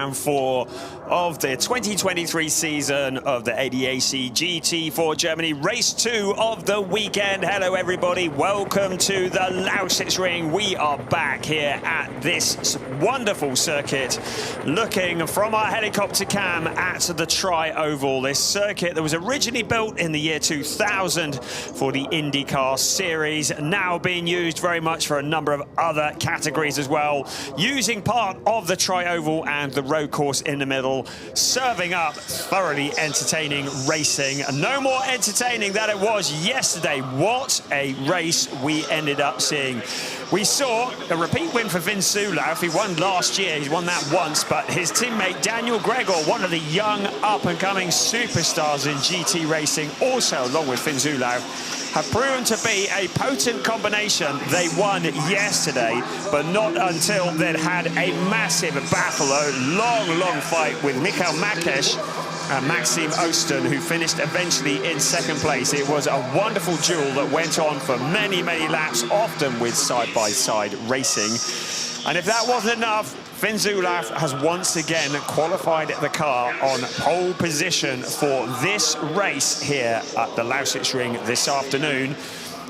round 4 of the 2023 season of the ADAC GT4 Germany, race 2 of the weekend. Hello everybody, welcome to the Lausitzring. We are back here at this wonderful circuit, looking from our helicopter cam at the Tri-Oval. This circuit that was originally built in the year 2000 for the IndyCar series, now being used very much for a number of other categories as well, using part of the Tri-Oval and the road course in the middle, serving up thoroughly entertaining racing. No more entertaining than it was yesterday. What a race we ended up seeing. We saw a repeat win for Finn Zulauf. He won last year, he's won that once, but his teammate Daniel Gregor, one of the young up-and-coming superstars in GT racing, also along with Finn Zulauf, have proven to be a potent combination. They won yesterday, but not until they'd had a massive battle, a long fight with Michael Makesh and Maxime Osten, who finished eventually in second place. It was a wonderful duel that went on for many laps, often with side-by-side racing. And if that wasn't enough, Finn Zulauf has once again qualified the car on pole position for this race here at the Lausitzring this afternoon.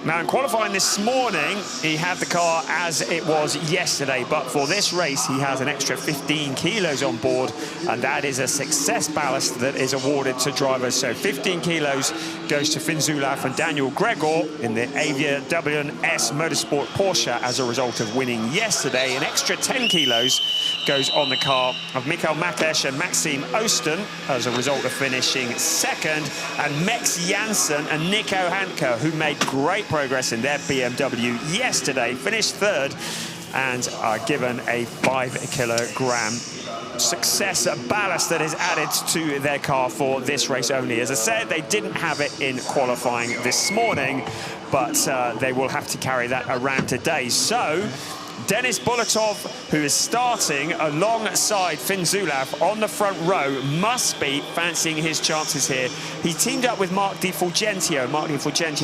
Now, in qualifying this morning, he had the car as it was yesterday, but for this race, he has an extra 15 kilos on board, and that is a success ballast that is awarded to drivers. So 15 kilos goes to Finn Zulauf and Daniel Gregor in the ADAC Motorsport Porsche as a result of winning yesterday. An extra 10 kilos goes on the car of Michael Makesh and Maxime Osten as a result of finishing second, and Mex Janssen and Nico Hanke, who made great progress in their BMW yesterday, finished third and are given a 5 kilogram success ballast that is added to their car for this race only. As I said, they didn't have it in qualifying this morning, but they will have to carry that around today. So Denis Bulatov, who is starting alongside Finn Zulauf on the front row, must be fancying his chances here. He teamed up with Marc Di Fulgentio,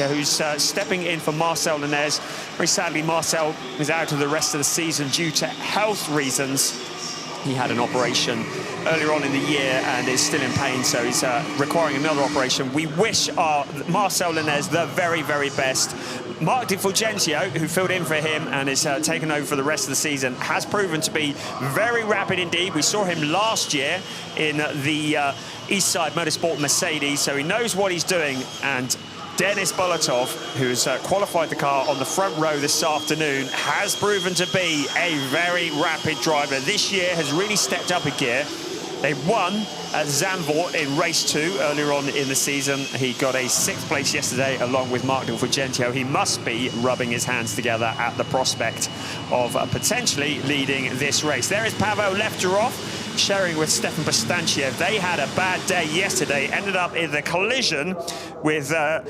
who's stepping in for Marcel Lenez. Very sadly, Marcel is out of the rest of the season due to health reasons. He had an operation earlier on in the year and is still in pain, so he's requiring another operation. We wish our Marcel Lenez the very best. Marc Di Fulgentio, who filled in for him and is taken over for the rest of the season, has proven to be very rapid indeed. We saw him last year in the Eastside Motorsport Mercedes, so he knows what he's doing. And Denis Bulatov, who's qualified the car on the front row this afternoon, has proven to be a very rapid driver. This year has really stepped up a gear. They won at Zandvoort in race 2 earlier on in the season. He got a 6th place yesterday along with Marc Di Fulgentio. He must be rubbing his hands together at the prospect of potentially leading this race. There is Pavel Lefterov sharing with Stefan Bostanciev. They had a bad day yesterday, ended up in the collision with the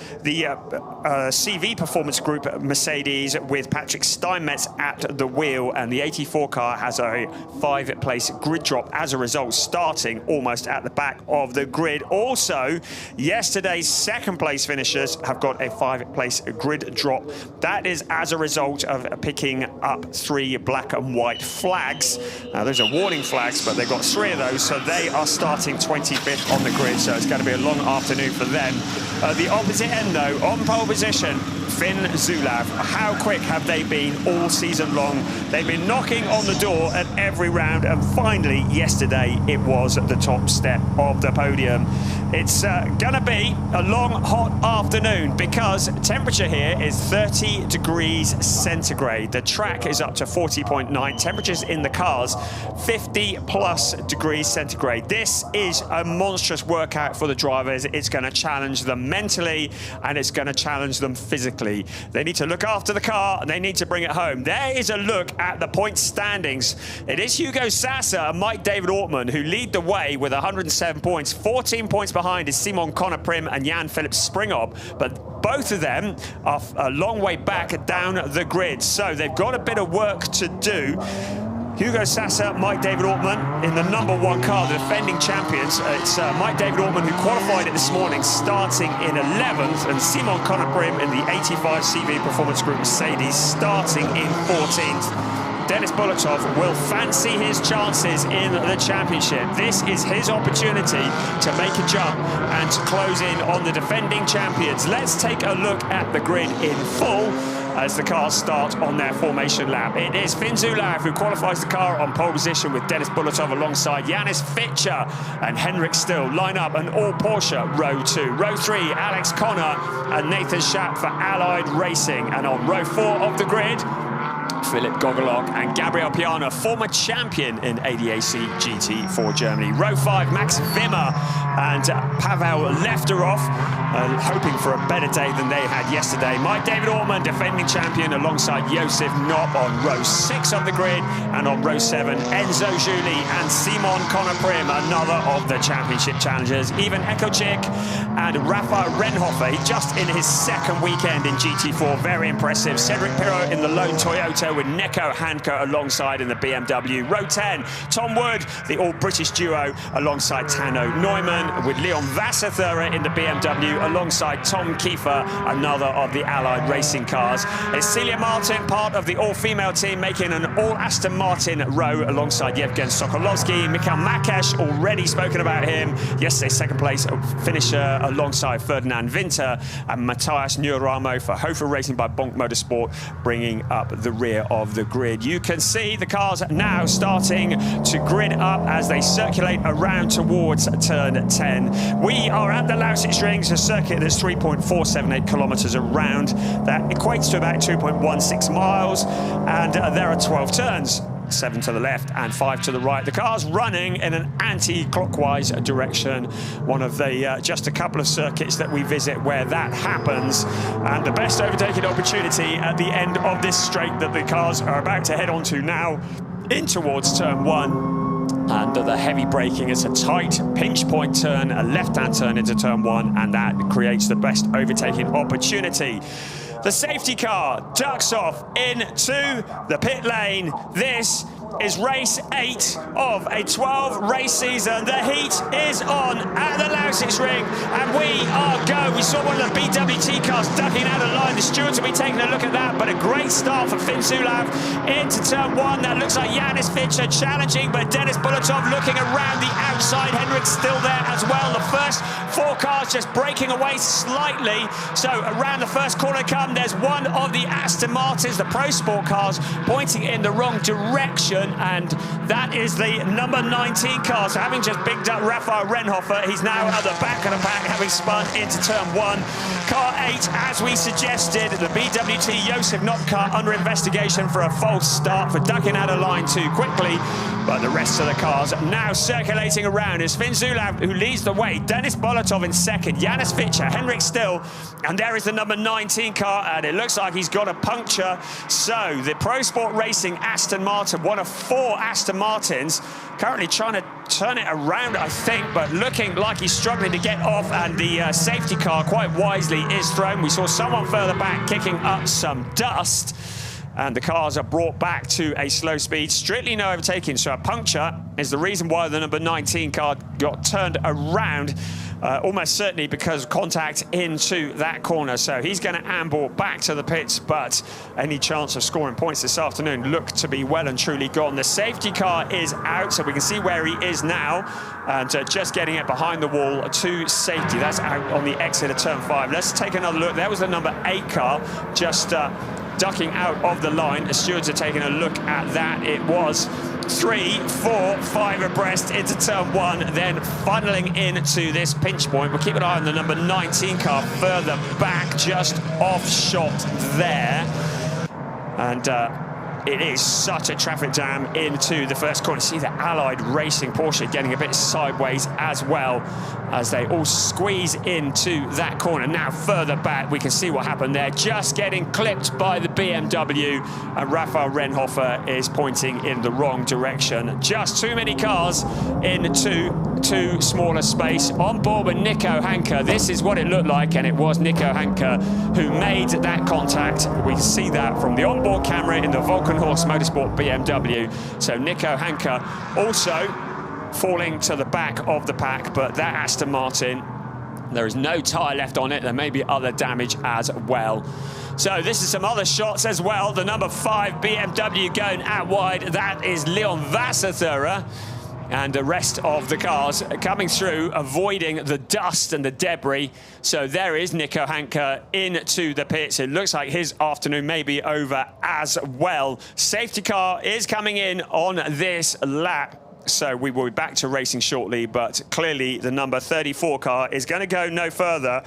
CV Performance Group Mercedes with Patrick Steinmetz at the wheel, and the 84 car has a 5-place grid drop as a result, starting almost at the back of the grid. Also, yesterday's 2nd place finishers have got a 5-place grid drop. That is as a result of picking up 3 black and white flags. Now, those are warning flags, but they've got 3 of those, so they are starting 25th on the grid, so it's going to be a long afternoon for them. The opposite end, though, on pole position, Finn Zulauf. How quick have they been all season long? They've been knocking on the door at every round, and finally, yesterday, it was at the top step of the podium. It's going to be a long, hot afternoon because temperature here is 30 degrees centigrade. The track is up to 40.9. Temperatures in the cars, 50+ degrees centigrade. This is a monstrous workout for the drivers. It's going to challenge them mentally and it's going to challenge them physically. They need to look after the car and they need to bring it home. There is a look at the point standings. It is Hugo Sasa and Mike David Ortman who lead the way with 107 points. 14 points behind is Simon Conner-Prim and Jan-Philipp Springhoff, but both of them are a long way back down the grid, so they've got a bit of work to do. Hugo Sasa, Mike David Ortman in the #1 car, the defending champions. It's Mike David Ortman who qualified it this morning, starting in 11th, and Simon Conner-Prim in the 85 CV Performance Group Mercedes, starting in 14th. Denis Bulletov will fancy his chances in the championship. This is his opportunity to make a jump and to close in on the defending champions. Let's take a look at the grid in full as the cars start on their formation lap. It is Finn Zulauf who qualifies the car on pole position with Denis Bulletov alongside Janis Fitcher and Henrik Still line up an all Porsche row 2. Row 3, Alex Connor and Nathan Schaap for Allied Racing. And on row 4 of the grid, Philip Gogolok and Gabriel Piana, former champion in ADAC GT4 Germany. Row 5, Max Wimmer and Pavel Lefterov, hoping for a better day than they had yesterday. Mike David Ortman, defending champion, alongside Josef Knopp on row 6 of the grid. And on row 7, Enzo Juli and Simon Conner-Prim, another of the championship challengers. Ivan Ekochik and Rafa Renhofer, just in his second weekend in GT4, very impressive. Cedric Pirot in the lone Toyota with Nico Hanke alongside in the BMW. Row 10, Tom Wood, the all-British duo, alongside Tano Neumann, with Leon Wasserthurer in the BMW, alongside Tom Kiefer, another of the Allied Racing cars. It's Celia Martin, part of the all-female team, making an all-Aston Martin row alongside Yevgen Sokolovsky. Mikhail Makash, already spoken about him. Yesterday, second place finisher alongside Ferdinand Winter, and Matthias Nuramo for Hofer Racing by Bonk Motorsport, bringing up the rear of the grid. You can see the cars now starting to grid up as they circulate around towards turn 10. We are at the Lausitzring, a circuit that's 3.478 kilometers around. That equates to about 2.16 miles, and there are 12 turns. 7 to the left and 5 to the right. The car's running in an anti-clockwise direction. One of the just a couple of circuits that we visit where that happens. And the best overtaking opportunity at the end of this straight that the cars are about to head onto now, in towards turn 1. And the heavy braking, it's a tight pinch point turn, a left-hand turn into turn 1, and that creates the best overtaking opportunity. The safety car ducks off into the pit lane. This is race 8 of a 12-race season. The heat is on at the Lausitzring, and we are go. We saw one of the BWT cars ducking out of line. The stewards will be taking a look at that, but a great start for Finn Zulauf into turn 1. That looks like Janis Fitcher challenging, but Denis Bulletov looking around the outside. Henrik's still there as well. The first 4 cars just breaking away slightly. So around the first corner come, there's one of the Aston Martins, the Pro Sport cars, pointing in the wrong direction. And that is the number 19 car. So having just picked up Rafa Renhofer, he's now at the back of the pack, having spun into turn 1. Car 8, as we suggested, the BWT Josef Knopp car under investigation for a false start, for ducking out of line too quickly. But the rest of the cars now circulating around is Finn Zulauf, who leads the way. Denis Bulletov in second, Janis Fitcher, Henrik Still, and there is the number 19 car, and it looks like he's got a puncture. So the Pro Sport Racing Aston Martin, one of 4 Aston Martins, currently trying to turn it around, I think, but looking like he's struggling to get off, and the safety car, quite wisely, is thrown. We saw someone further back kicking up some dust, and the cars are brought back to a slow speed. Strictly no overtaking, so a puncture is the reason why the number 19 car got turned around, almost certainly because of contact into that corner. So he's going to amble back to the pits, but any chance of scoring points this afternoon looked to be well and truly gone. The safety car is out, so we can see where he is now, and just getting it behind the wall to safety. That's out on the exit of turn 5. Let's take another look. There was the number 8 car just ducking out of the line. The stewards are taking a look at that. It was 3, 4, 5 abreast into turn 1, then funneling into this pinch point. We'll keep an eye on the number 19 car further back, just off shot there. And it is such a traffic jam into the first corner. See the Allied Racing Porsche getting a bit sideways as well as they all squeeze into that corner. Now further back, we can see what happened there. Just getting clipped by the BMW, and Rafael Renhofer is pointing in the wrong direction. Just too many cars into too small a space. On board with Nico Hanke. This is what it looked like, and it was Nico Hanke who made that contact. We can see that from the onboard camera in the Volkenhorst Motorsport BMW. So Nico Hanke also falling to the back of the pack, but that Aston Martin, there is no tyre left on it. There may be other damage as well. So this is some other shots as well. The number 5 BMW going out wide. That is Leon Wasserthurer. And the rest of the cars coming through, avoiding the dust and the debris. So there is Nico Hanke into the pits. It looks like his afternoon may be over as well. Safety car is coming in on this lap. So we will be back to racing shortly, but clearly the number 34 car is going to go no further.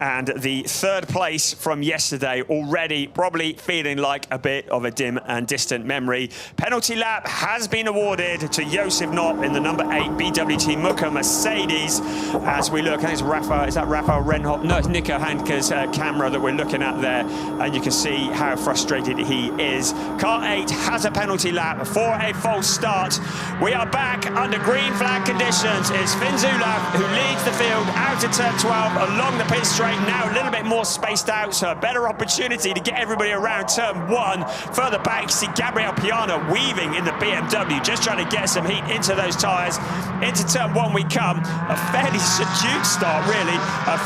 And the third place from yesterday already probably feeling like a bit of a dim and distant memory. Penalty lap has been awarded to Josef Knopp in the number 8 BWT Mucker Mercedes. As we look, I think it's Rafa, is that Rafael Renholt? No, it's Nico Hanke's camera that we're looking at there. And you can see how frustrated he is. Car 8 has a penalty lap for a false start. We are back under green flag conditions. It's Finn Zulauf who leads the field out of turn 12 along the pit straight. Now a little bit more spaced out, so a better opportunity to get everybody around turn 1. Further back, you see Gabriel Piana weaving in the BMW, just trying to get some heat into those tyres. Into turn 1 we come. A fairly subdued start, really.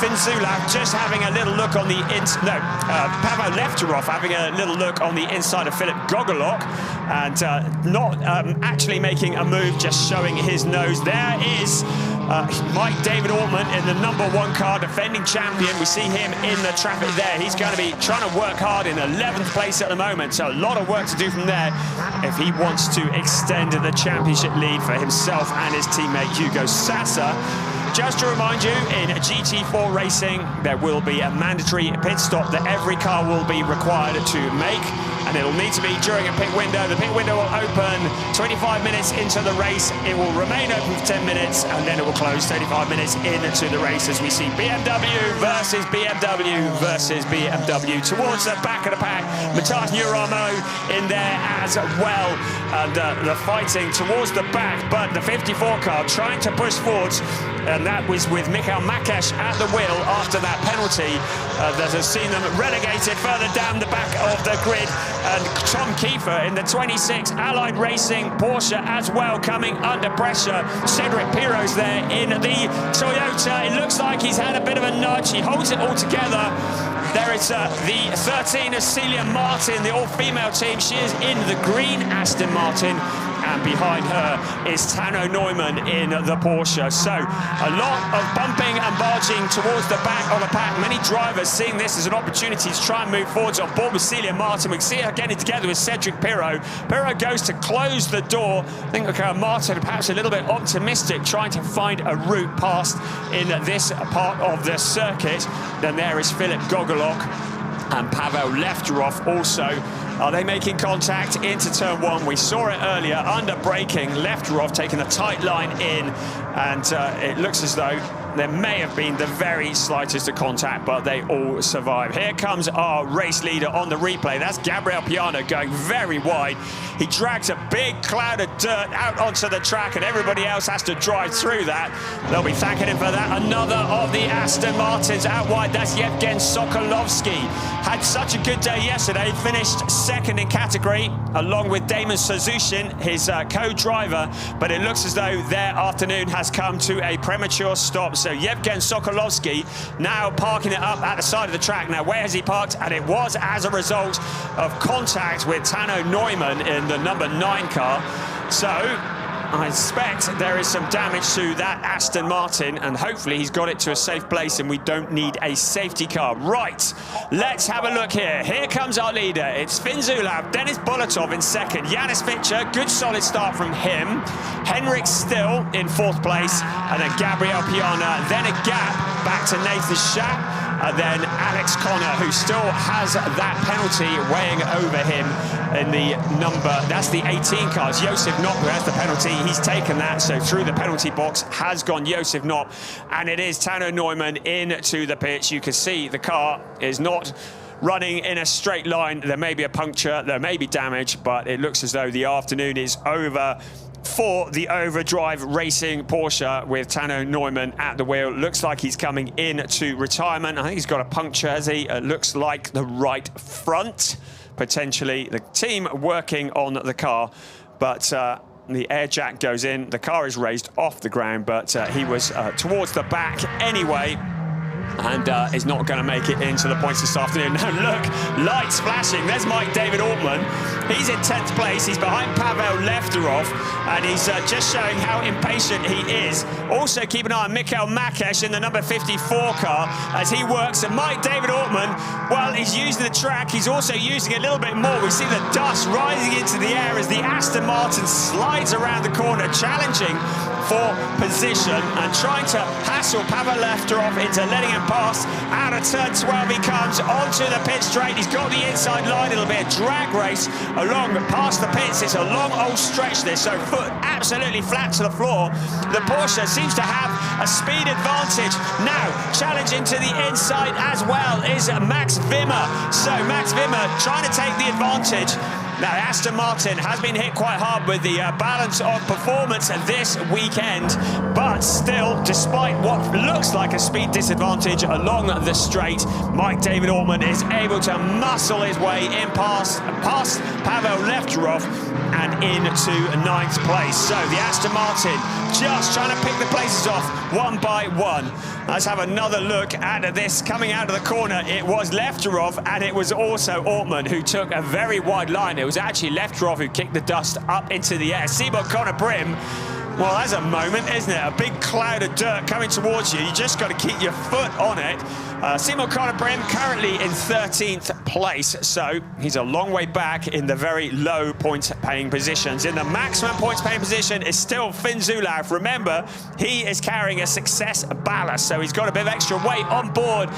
Finn Zulauf just having a little look on the Pavel Lefterov having a little look on the inside of Philip Gogolok, and not actually making a move, just showing his nose. There is Mike David Altman in the number 1 car, defending champion. We see him in the traffic there. He's going to be trying to work hard in 11th place at the moment, so a lot of work to do from there if he wants to extend the championship lead for himself and his teammate Hugo Sassa. Just to remind you, in GT4 racing, there will be a mandatory pit stop that every car will be required to make, and it'll need to be during a pit window. The pit window will open 25 minutes into the race. It will remain open for 10 minutes, and then it will close 35 minutes into the race as we see BMW versus BMW versus BMW. Towards the back of the pack, Matthias Neuramo in there as well, and the fighting towards the back, but the 54 car trying to push forwards. And that was with Michael Makash at the wheel after that penalty that has seen them relegated further down the back of the grid. And Tom Kiefer in the 26 Allied Racing Porsche as well, coming under pressure. Cedric Piro's there in the Toyota. It looks like he's had a bit of a nudge. He holds it all together. There is the 13 of Celia Martin, the all-female team. She is in the green Aston Martin. And behind her is Tano Neumann in the Porsche. So a lot of bumping and barging towards the back of the pack. Many drivers seeing this as an opportunity to try and move forwards on board with Celia Martin. We can see her getting together with Cedric Pirro. Pirro goes to close the door. I think Martin perhaps a little bit optimistic, trying to find a route past in this part of the circuit. Then there is Philip Gogolok and Pavel Lefterov also. Are they making contact into turn 1? We saw it earlier, under braking, Lefterov taking a tight line in, and it looks as though there may have been the very slightest of contact, but they all survive. Here comes our race leader on the replay. That's Gabriel Piana going very wide. He drags a big cloud of dirt out onto the track, and everybody else has to drive through that. They'll be thanking him for that. Another of the Aston Martins out wide. That's Yevgen Sokolovsky. Had such a good day yesterday. Finished second in category, along with Damon Suzushin, his co-driver. But it looks as though their afternoon has come to a premature stop. So Yevgen Sokolovsky now parking it up at the side of the track. Now, where has he parked? And it was as a result of contact with Tano Neumann in the number 9 car. So I suspect there is some damage to that Aston Martin, and hopefully he's got it to a safe place and we don't need a safety car. Right, let's have a look here. Here comes our leader. It's Finn Zulauf, Dennis Bulatov in second, Janis Fischer, good solid start from him. Henrik Still in 4th place, and then Gabriel Piana, then a gap back to Nathan Schaap. And then Alex Connor, who still has that penalty weighing over him in the number, that's the 18 cars. Josef Knopp, who has the penalty, he's taken that. So through the penalty box has gone Josef Knopp. And it is Tano Neumann into the pitch. You can see the car is not running in a straight line. There may be a puncture, there may be damage, but it looks as though the afternoon is over for the Overdrive Racing Porsche with Tano Neumann at the wheel. Looks like he's coming into retirement. I think he's got a puncture, has he? Looks like the right front, potentially. The team working on the car, but the air jack goes in. The car is raised off the ground, but he was towards the back anyway. and is not going to make it into the points this afternoon. Now look, lights flashing. There's Mike David Ortman. He's in 10th place. He's behind Pavel Lefterov, and he's just showing how impatient he is. Also keep an eye on Michael Makesh in the number 54 car as he works. And Mike David Ortman, well, he's using the track. He's also using it a little bit more. We see the dust rising into the air as the Aston Martin slides around the corner, challenging for position and trying to hassle Pavel Lefterov into letting him pass. Out of turn 12 he comes onto the pit straight. He's got the inside line. It'll be a drag race along past the pits. It's a long old stretch this, so foot absolutely flat to the floor. The Porsche seems to have a speed advantage. Now challenging to the inside as well is Max Wimmer. So Max Wimmer trying to take the advantage. Now, Aston Martin has been hit quite hard with the balance of performance this weekend, but still, despite what looks like a speed disadvantage along the straight, Mike David Ortman is able to muscle his way in past Pavel Lefterov and into 9th place. So the Aston Martin just trying to pick the places off one by one. Let's have another look at this. Coming out of the corner, it was Lefterov and it was also Ortman who took a very wide line. It was actually Lefterov who kicked the dust up into the air. Simon Connor Brim, well, that's a moment, isn't it? A big cloud of dirt coming towards you. You just got to keep your foot on it. Simon Connor Brim currently in 13th place, so he's a long way back in the very low points-paying positions. In the maximum points-paying position is still Finn Zulauf. Remember, he is carrying a success ballast, so he's got a bit of extra weight on board.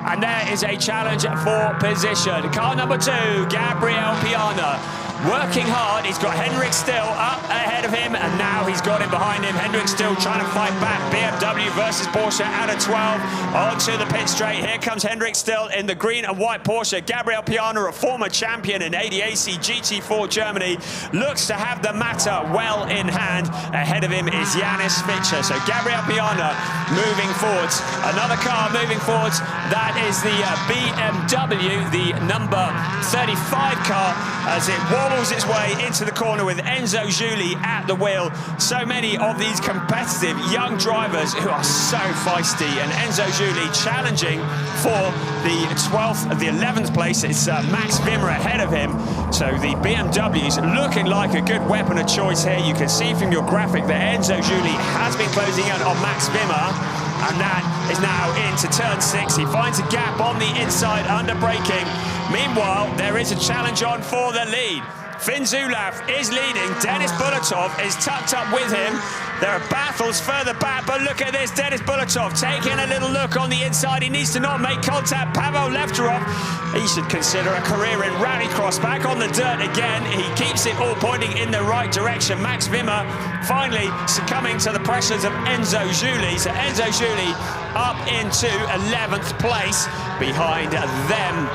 And there is a challenge for position. Car number 2, Gabriel Piana. Working hard, he's got Henrik Still up ahead of him, and now he's got him behind him. Henrik Still trying to fight back. BMW versus Porsche out of 12 onto the pit straight. Here comes Henrik Still in the green and white Porsche. Gabriel Piana, a former champion in ADAC GT4 Germany, looks to have the matter well in hand. Ahead of him is Janis Fischer. So Gabriel Piana moving forwards. Another car moving forwards. That is the BMW, the number 35 car, as it wobbles its way into the corner with Enzo Giuli at the wheel. So many of these competitive young drivers who are so feisty, and Enzo Giuli challenging for the 11th place. It's Max Wimmer ahead of him. So the BMW's looking like a good weapon of choice here. You can see from your graphic that Enzo Giuli has been closing in on Max Wimmer. And that is now into turn 6. He finds a gap on the inside under braking. Meanwhile, there is a challenge on for the lead. Finn Zulauf is leading. Denis Bulatov is tucked up with him. There are battles further back, but look at this. Denis Bulatov taking a little look on the inside. He needs to not make contact. Pavel Lefterov, he should consider a career in rallycross. Back on the dirt again. He keeps it all pointing in the right direction. Max Wimmer finally succumbing to the pressures of Enzo Giuli. So Enzo Giuli up into 11th place. Behind them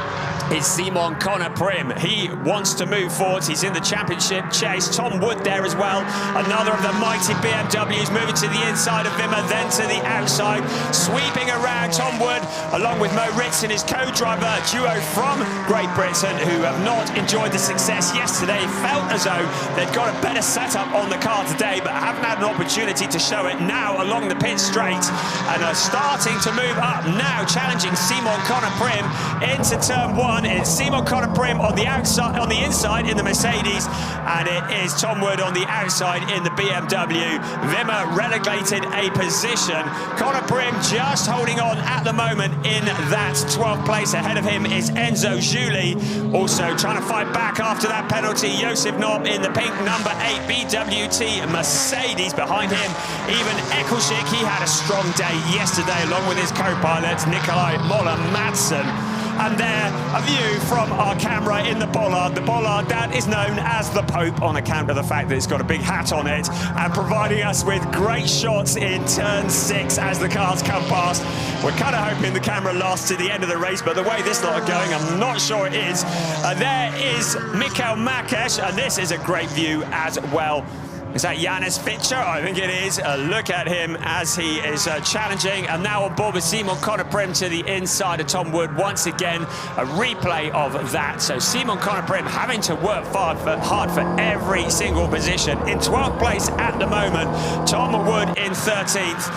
is Simon Connor Prim. He wants to move forwards. He's in the championship chase. Tom Wood there as well. Another of the mighty BMWs moving to the inside of Wimmer, then to the outside. Sweeping around Tom Wood, along with Mo Ritz and his co-driver, a duo from Great Britain, who have not enjoyed the success yesterday. Felt as though they'd got a better setup on the car today, but haven't had an opportunity to show it. Now along the pit straight, and are starting to move up. Now challenging Simon Connor Prim into turn 1. It's Simon Connor Prim on the outside, on the inside in the Mercedes, and it is Tom Wood on the outside in the BMW. Wimmer relegated a position. Connor Prim just holding on at the moment in that 12th place. Ahead of him is Enzo Giuli, also trying to fight back after that penalty. Josef Knopp in the pink number 8 BWT Mercedes. Behind him, even Eccleshik. He had a strong day yesterday along with his co-pilot Nikolai Moller-Madsen. And there, a view from our camera in the bollard. The bollard that is known as the Pope on account of the fact that it's got a big hat on it, and providing us with great shots in turn 6 as the cars come past. We're kind of hoping the camera lasts to the end of the race, but the way this lot are going, I'm not sure it is. There is Michael Makesh, and this is a great view as well. Is that Janis Fischer? I think it is. Look at him as he is challenging. And now on board with Simon Connor Prim to the inside of Tom Wood. Once again, a replay of that. So Simon Connor Prim having to work hard for every single position. In 12th place at the moment, Tom Wood in 13th.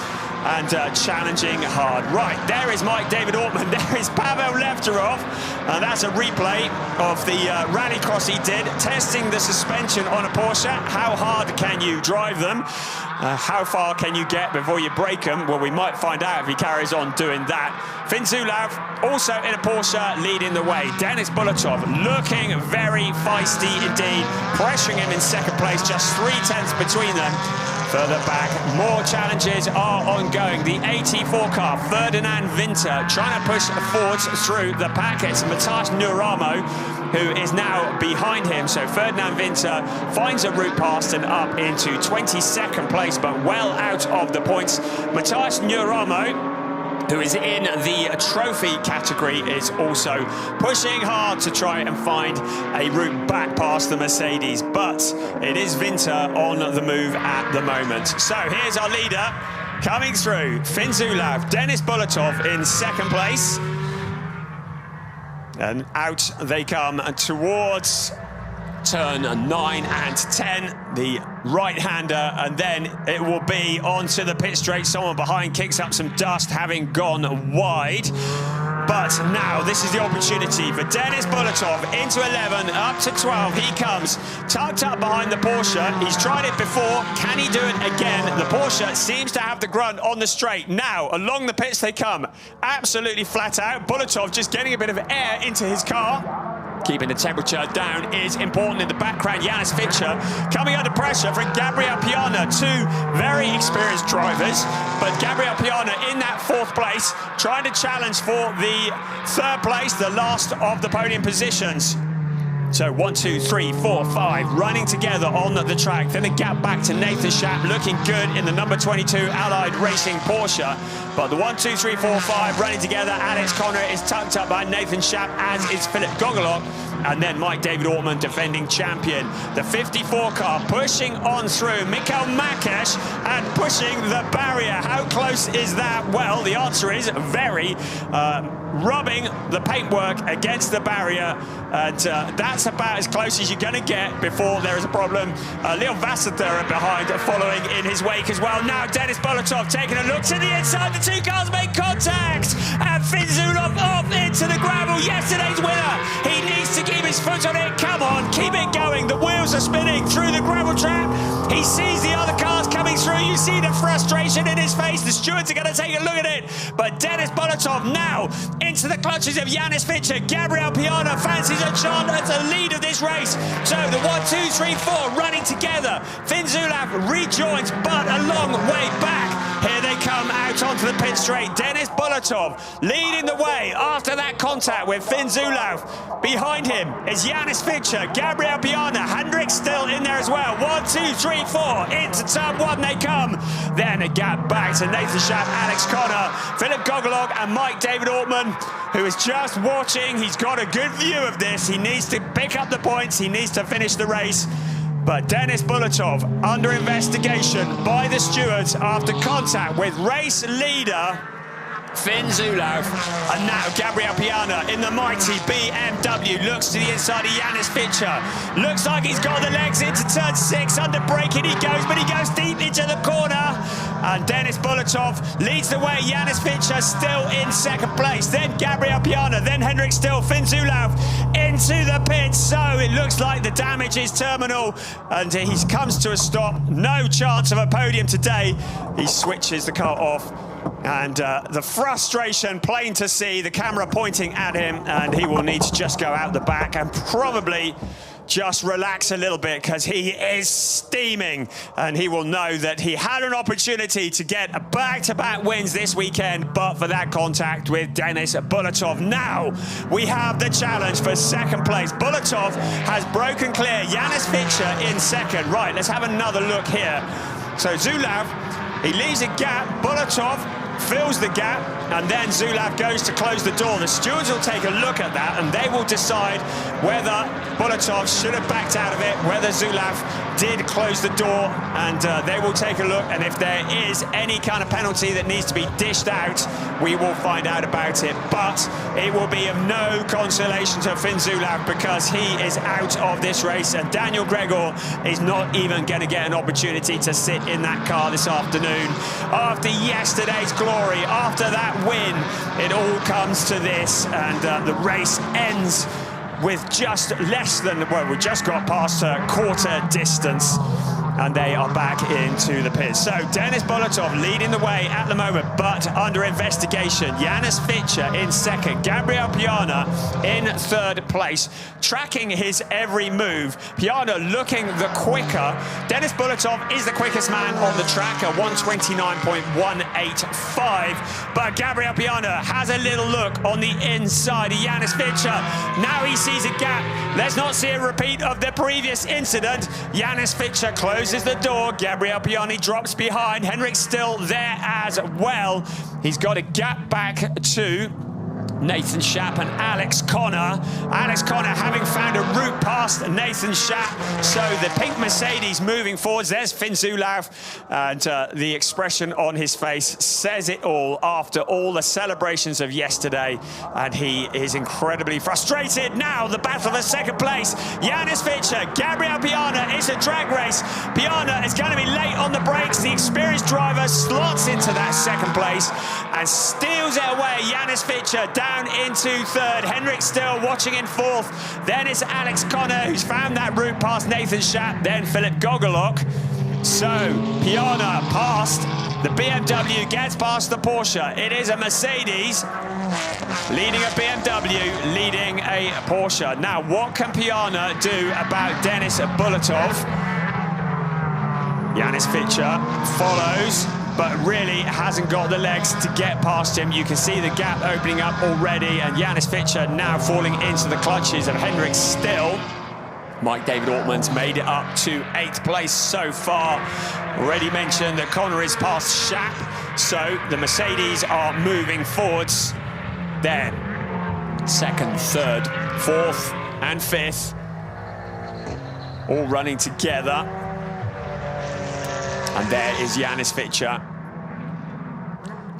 and challenging hard. Right, there is Mike David Ortman, there is Pavel Lefterov, and that's a replay of the rallycross he did, testing the suspension on a Porsche. How hard can you drive them? How far can you get before you break them? Well, we might find out if he carries on doing that. Finn Zulauf, also in a Porsche, leading the way. Denis Bulatov looking very feisty indeed, pressuring him in second place, just 3/10 between them. Further back, more challenges are ongoing. The AT4 car, Ferdinand Winter, trying to push forwards through the pack. It's Matthias Nuramo, who is now behind him. So Ferdinand Winter finds a route past and up into 22nd place, but well out of the points. Matthias Nuramo, who is in the trophy category, is also pushing hard to try and find a route back past the Mercedes, but it is Winter on the move at the moment. So here's our leader coming through, Finn Zulauf, Denis Bulatov in second place, and out they come towards turn 9 and 10, the right-hander, and then it will be onto the pit straight. Someone behind kicks up some dust, having gone wide. But now this is the opportunity for Denis Bulatov into 11, up to 12. He comes tucked up behind the Porsche. He's tried it before. Can he do it again? The Porsche seems to have the grunt on the straight. Now, along the pits they come, absolutely flat out. Bulatov just getting a bit of air into his car. Keeping the temperature down is important in the background. Janis Fischer coming under pressure from Gabriel Piana, two very experienced drivers, but Gabriel Piana in that 4th place, trying to challenge for the 3rd place, the last of the podium positions. So 1, 2, 3, 4, 5 running together on the track. Then a gap back to Nathan Schaap, looking good in the number 22 Allied Racing Porsche. But the 1, 2, 3, 4, 5 running together. Alex Conner is tucked up by Nathan Schaap, as is Philip Gogolok. And then Mike David Ortman, defending champion. The 54 car pushing on through. Mikael Makesh and pushing the barrier. How close is that? Well, the answer is very. Rubbing the paintwork against the barrier, and that's about as close as you're going to get before there is a problem. Leon Vasser behind, following in his wake as well. Now Denis Bulatov taking a look to the inside. The two cars make contact, and Finn Zulauf off into the gravel. Yesterday's winner. He needs to keep his foot on it. Come on, keep it going. The wheels are spinning through the gravel trap. He sees the other cars coming through. You see the frustration in his face. The stewards are going to take a look at it. But Denis Bulatov now into the clutches of Janis Fischer. Gabriel Piana fancies a shot at the lead of this race. So the 1, 2, 3, 4 running together. Finn Zulauf rejoins, but a long way back. Here they come out onto the pit straight. Denis Bulatov leading the way after that contact with Finn Zulauf. Behind him is Janis Fischer, Gabriel Piana, Hendrick still in there as well. 1, 2, 3, 4 into turn 1 they come. Then a gap back to Nathan Schaap, Alex Conner, Philip Gogolok and Mike David Ortman, who is just watching. He's got a good view of this. He needs to pick up the points. He needs to finish the race. But Denis Bulatov under investigation by the stewards after contact with race leader Finn Zulauf. And now Gabriel Piana in the mighty BMW looks to the inside of Janis Fischer. Looks like he's got the legs into turn 6. Under braking he goes, but he goes deep into the corner. And Denis Bulatov leads the way. Janis Fischer still in second place. Then Gabriel Piana, then Hendrick Still, Finn Zulauf into the pits. So it looks like the damage is terminal, and he comes to a stop. No chance of a podium today. He switches the car off. And the frustration plain to see, the camera pointing at him, and he will need to just go out the back and probably just relax a little bit, because he is steaming, and he will know that he had an opportunity to get a back-to-back wins this weekend, but for that contact with Denis Bulatov. Now we have the challenge for second place. Bulatov has broken clear. Janis Fischer in second. Right, let's have another look here. So Zulauf, he leaves a gap. Bulatov fills the gap, and then Zulauf goes to close the door. The stewards will take a look at that, and they will decide whether Bulatov should have backed out of it, whether Zulauf did close the door, and they will take a look, and if there is any kind of penalty that needs to be dished out, we will find out about it. But it will be of no consolation to Finn Zulauf, because he is out of this race, and Daniel Gregor is not even going to get an opportunity to sit in that car this afternoon. After yesterday's glory, after that win, it all comes to this, and the race ends with just less than, well, we just got past a quarter distance, and they are back into the pits. So Denis Bolotov leading the way at the moment, but under investigation. Janis Fichter in second, Gabriel Piana in third place, tracking his every move. Piana looking the quicker. Denis Bolotov is the quickest man on the track at 1:29.185, but Gabriel Piana has a little look on the inside of Janis Fichter. Now he sees a gap. Let's not see a repeat of the previous incident. Janis Fichter closes the door. Gabriel Piana drops behind. Henrik still there as well. He's got a gap back to Nathan Schaap and Alex Connor. Alex Connor having found a route past Nathan Schaap. So the pink Mercedes moving forwards. There's Finn Zulauf, and the expression on his face says it all after all the celebrations of yesterday, and he is incredibly frustrated. Now the battle for second place. Janis Fichter, Gabriel Piana. It's a drag race. Piana is going to be late on the brakes. The experienced driver slots into that second place and steals it away. Janis Fichter down into third. Henrik still watching in fourth. Then it's Alex Connor, who's found that route past Nathan Schaap. Then Philip Gogolok. So Piana past the BMW, gets past the Porsche. It is a Mercedes leading a BMW, leading a Porsche. Now, what can Piana do about Denis Bolotov? Janis Fichter follows, but really hasn't got the legs to get past him. You can see the gap opening up already, and Janis Fichter now falling into the clutches of Henrik Still. Mike David Ortmann's made it up to 8th place so far. Already mentioned that Connor is past Schaap, so the Mercedes are moving forwards. Then, second, third, fourth, and fifth, all running together. And there is Janis Fichter,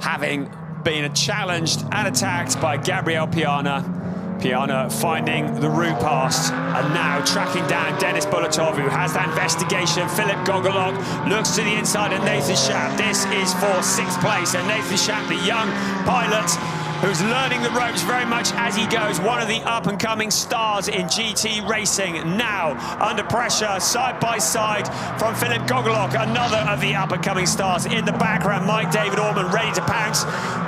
having been challenged and attacked by Gabriel Piana. Piana finding the route past, and now tracking down Denis Bolotov, who has that investigation. Philip Gogolok looks to the inside of Nathan Schaap. This is for 6th place, and Nathan Schaap, the young pilot, who's learning the ropes very much as he goes. One of the up-and-coming stars in GT racing, now under pressure, side by side from Philip Gogolok, another of the up-and-coming stars. In the background, Mike David Ortmann ready to pounce.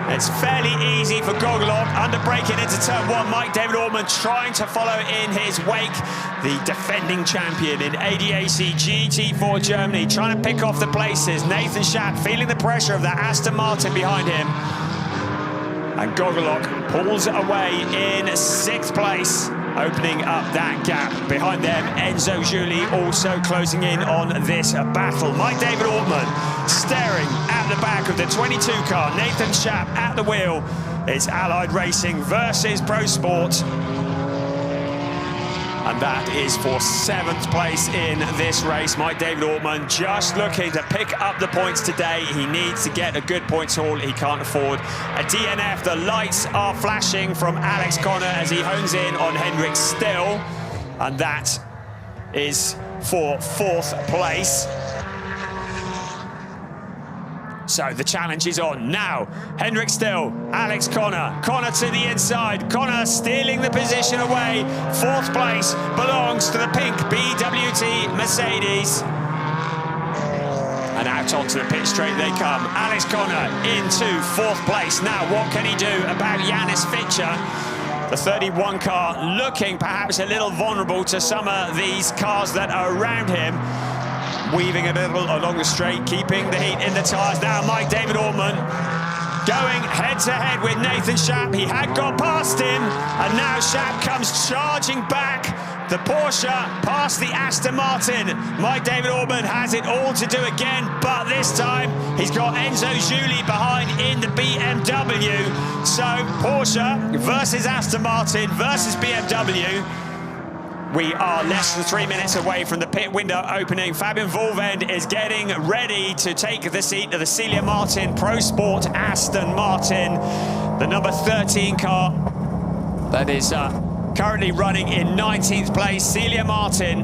It's fairly easy for Gogolok, under braking into turn one. Mike David Ortmann trying to follow in his wake. The defending champion in ADAC GT4 Germany, trying to pick off the places. Nathan Schaap feeling the pressure of that Aston Martin behind him. And Gogolok pulls away in 6th place, opening up that gap. Behind them, Enzo Giuli also closing in on this battle. Mike David Ortmann staring at the back of the 22 car. Nathan Schaap at the wheel. It's Allied Racing versus Pro Sport. And that is for 7th place in this race. Mike David Ortmann just looking to pick up the points today. He needs to get a good points haul. He can't afford a DNF. The lights are flashing from Alex Connor as he hones in on Henrik Still. And that is for 4th place. So the challenge is on now. Henrik Still, Alex Connor, Connor to the inside, Connor stealing the position away. 4th place belongs to the pink BWT Mercedes. And out onto the pit straight they come. Alex Connor into 4th place. Now what can he do about Janis Fichter? The 31 car looking perhaps a little vulnerable to some of these cars that are around him. Weaving a little along the straight, keeping the heat in the tyres. Now Mike David Ortmann going head-to-head with Nathan Schaap. He had got past him, and now Schaap comes charging back. The Porsche past the Aston Martin. Mike David Ortmann has it all to do again, but this time he's got Enzo Giuli behind in the BMW. So Porsche versus Aston Martin versus BMW. We are less than 3 minutes away from the pit window opening. Fabian Volvend is getting ready to take the seat of the Celia Martin Pro Sport Aston Martin, the number 13 car that is currently running in 19th place. Celia Martin,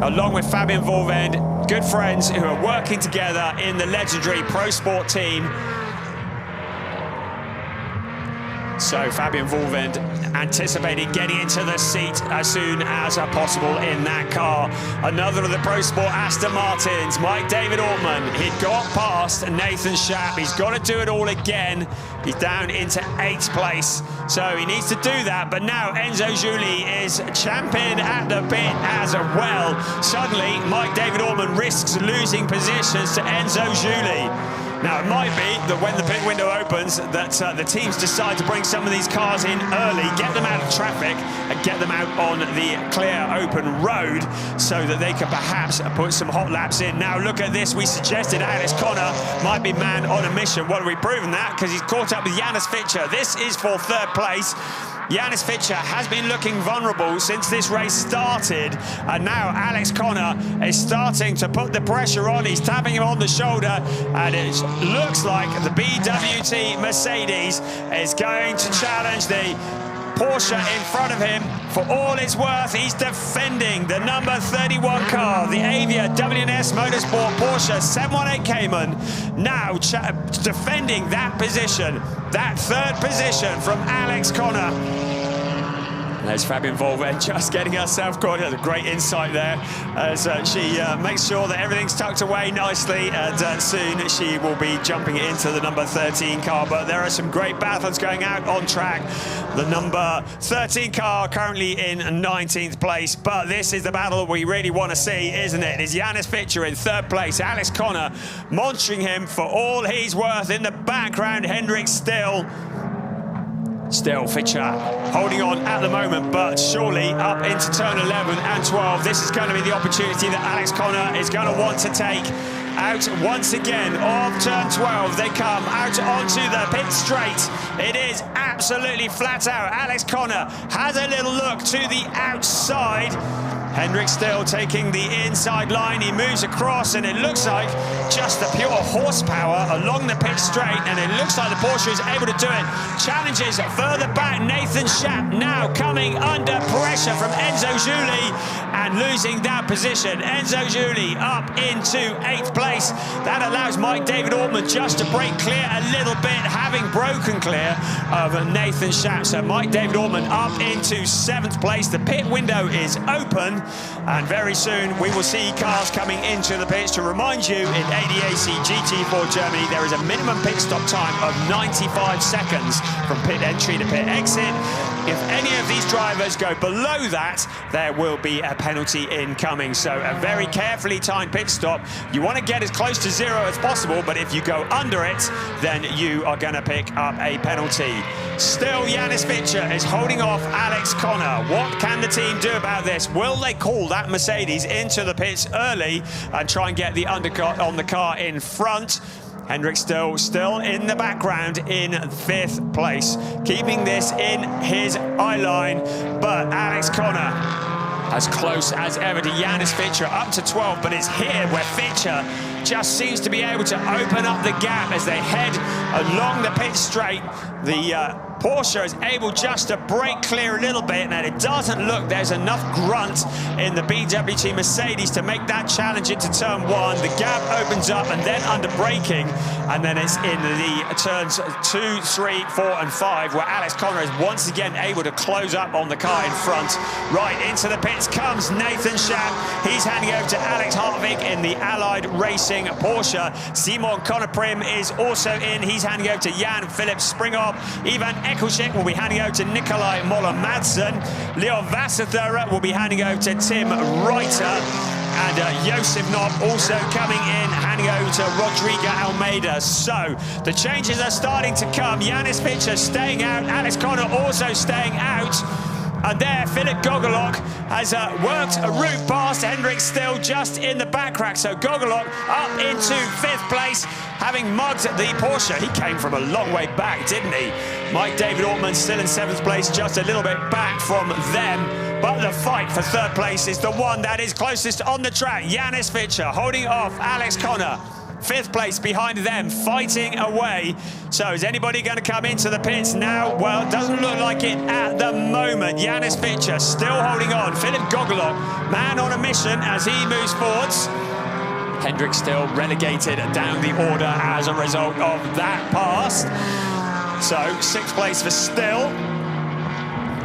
along with Fabian Volvend, good friends who are working together in the legendary Pro Sport team. So Fabian Volvend anticipating getting into the seat as soon as possible in that car. Another of the Pro Sport Aston Martins, Mike David Ortman. He'd got past Nathan Schaap. He's got to do it all again. He's down into 8th place, so he needs to do that. But now Enzo Giuli is champion at the pit as well. Suddenly, Mike David Ortman risks losing positions to Enzo Giuli. Now, it might be that when the pit window opens, that the teams decide to bring some of these cars in early, get them out of traffic, and get them out on the clear, open road so that they can perhaps put some hot laps in. Now, look at this. We suggested Alex Connor might be man on a mission. Well, we've proven that because he's caught up with Janis Fitcher. This is for 3rd place. Janis Fitcher has been looking vulnerable since this race started, and now Alex Connor is starting to put the pressure on. He's tapping him on the shoulder, and it looks like the BWT Mercedes is going to challenge the Porsche in front of him. For all it's worth, he's defending the number 31 car, the Avia WNS Motorsport Porsche 718 Cayman. Now defending that position, that 3rd position from Alex Connor. There's Fabian Volvend just getting herself caught. A great insight there as she makes sure that everything's tucked away nicely, and soon she will be jumping into the number 13 car. But there are some great battles going out on track. The number 13 car currently in 19th place, but this is the battle we really want to see, isn't it? It's Janis Fitcher in 3rd place, Alex Connor monitoring him for all he's worth. In the background, Hendrik Still Fitcher holding on at the moment, but surely up into turn 11 and 12. This is going to be the opportunity that Alex Connor is going to want to take. Out once again of turn 12. They come out onto the pit straight. It is absolutely flat out. Alex Connor has a little look to the outside. Hendrik Still taking the inside line. He moves across, and it looks like just the pure horsepower along the pit straight, and it looks like the Porsche is able to do it. Challenges further back. Nathan Schaap now coming under pressure from Enzo Giuli and losing that position. Enzo Giuli up into 8th place. That allows Mike David Ortman just to break clear a little bit, having broken clear of Nathan Schaap. So Mike David Ortman up into 7th place. The pit window is open, and very soon we will see cars coming into the pits. To remind you, in ADAC GT4 Germany, there is a minimum pit stop time of 95 seconds from pit entry to pit exit. If any of these drivers go below that, there will be a penalty incoming. So a very carefully timed pit stop. You want to get as close to 0 as possible, but if you go under it, then you are going to pick up a penalty. Still, Janis Fitcher is holding off Alex Connor. What can the team do about this? Will they call that Mercedes into the pits early and try and get the undercut on the car in front? Hendrik still in the background in 5th place, keeping this in his eye line. But Alex Connor as close as ever to Janis Fitcher, up to 12, but it's here where Fitcher just seems to be able to open up the gap as they head along the pit straight. The Porsche is able just to break clear a little bit, and it doesn't look there's enough grunt in the BWT Mercedes to make that challenge into turn 1. The gap opens up, and then under braking, and then it's in the turns 2, 3, 4, and 5, where Alex Connor is once again able to close up on the car in front. Right into the pits comes Nathan Schaap. He's handing over to Alex Hartwig in the Allied Racing Porsche. Simon Conoprim is also in. He's handing over to Jan Philip Springop. Ivan Ekelschik will be handing over to Nikolai Moller-Madsen. Leon Vassather will be handing over to Tim Reiter. And Josef Knopp also coming in, handing over to Rodrigo Almeida. So the changes are starting to come. Janis Fitcher staying out. Alex Connor also staying out. And there, Philip Gogolok has worked a route past Hendrik Still just in the back crack. So Gogolok up into 5th place, having mugged the Porsche. He came from a long way back, didn't he? Mike David Ortman still in 7th place, just a little bit back from them. but the fight for third place is the one that is closest on the track. Janis Fichter holding off Alex Connor. Fifth place behind them, fighting away. So is anybody going to come into the pits now? Well, it doesn't look like it at the moment. Janis Fichter still holding on. Philip Gogolok, man on a mission as he moves forwards. Hendrick still relegated down the order as a result of that pass. So sixth place for Still.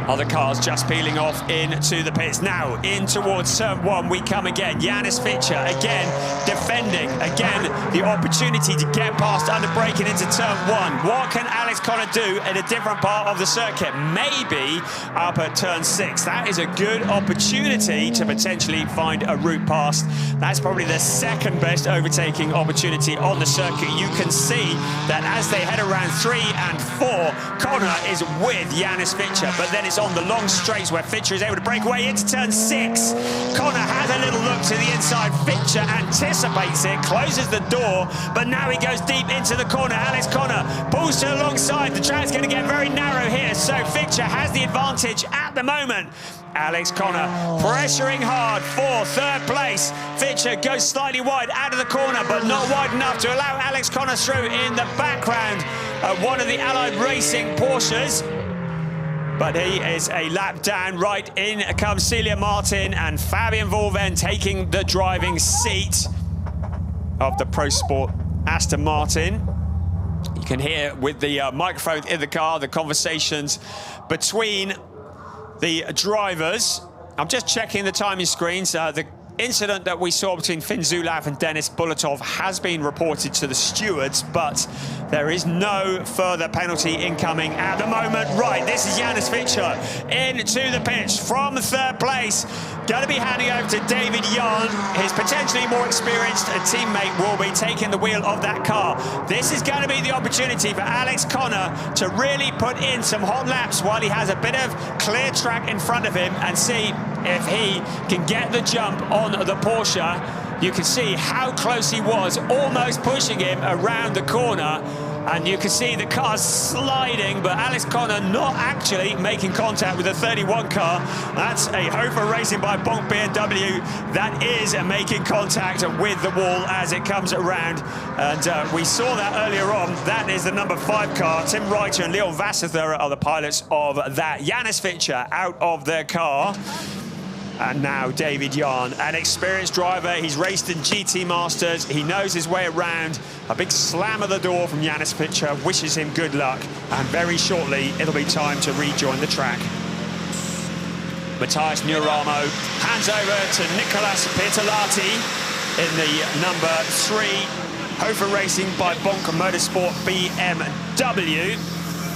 Other cars just peeling off into the pits. Now in towards turn one we come again. Janis Fichter again defending. Again the opportunity to get past under braking into turn one. What can Alex Connor do in a different part of the circuit? Maybe up at turn 6. That is a good opportunity to potentially find a route past. That's probably the second best overtaking opportunity on the circuit. You can see that as they head around 3 and 4, Connor is with Janis Fichter, but then it's on the long straights where Fichter is able to break away into turn 6. Connor has a little look to the inside. Fichter anticipates it, closes the door, but now he goes deep into the corner. Alex Connor pulls to the long side. The track's going to get very narrow here, so Fichter has the advantage at the moment. Alex Connor pressuring hard for third place. Fichter goes slightly wide out of the corner, but not wide enough to allow Alex Connor through in the background of one of the Allied Racing Porsches. But he is a lap down. Right in comes Celia Martin and Fabian Volven taking the driving seat of the Pro Sport Aston Martin. You can hear with the microphone in the car the conversations between the drivers. I'm just checking the timing screens. The incident that we saw between Finn Zulauf and Denis Bulatov has been reported to the stewards, but there is no further penalty incoming at the moment. Right, this is Janis Fichter into the pitch from third place. Going to be handing over to David Yarn. His potentially more experienced teammate will be taking the wheel of that car. This is going to be the opportunity for Alex Connor to really put in some hot laps while he has a bit of clear track in front of him and see if he can get the jump on the Porsche. You can see how close he was, almost pushing him around the corner. And you can see the car sliding, but Alex Connor not actually making contact with the 31 car. That's a Hofer Racing by Bonk BMW that is making contact with the wall as it comes around. And we saw that earlier on. That is the number 5 car. Tim Reiter and Leon Vassather are the pilots of that. Janis Fichter out of their car. And now David Yarn, an experienced driver. He's raced in GT Masters. He knows his way around. A big slam of the door from Janis Fichter wishes him good luck. And very shortly, it'll be time to rejoin the track. Matthias Neuramo hands over to Nicolas Pirtolati in the number 3 Hofer Racing by Bonk Motorsport BMW.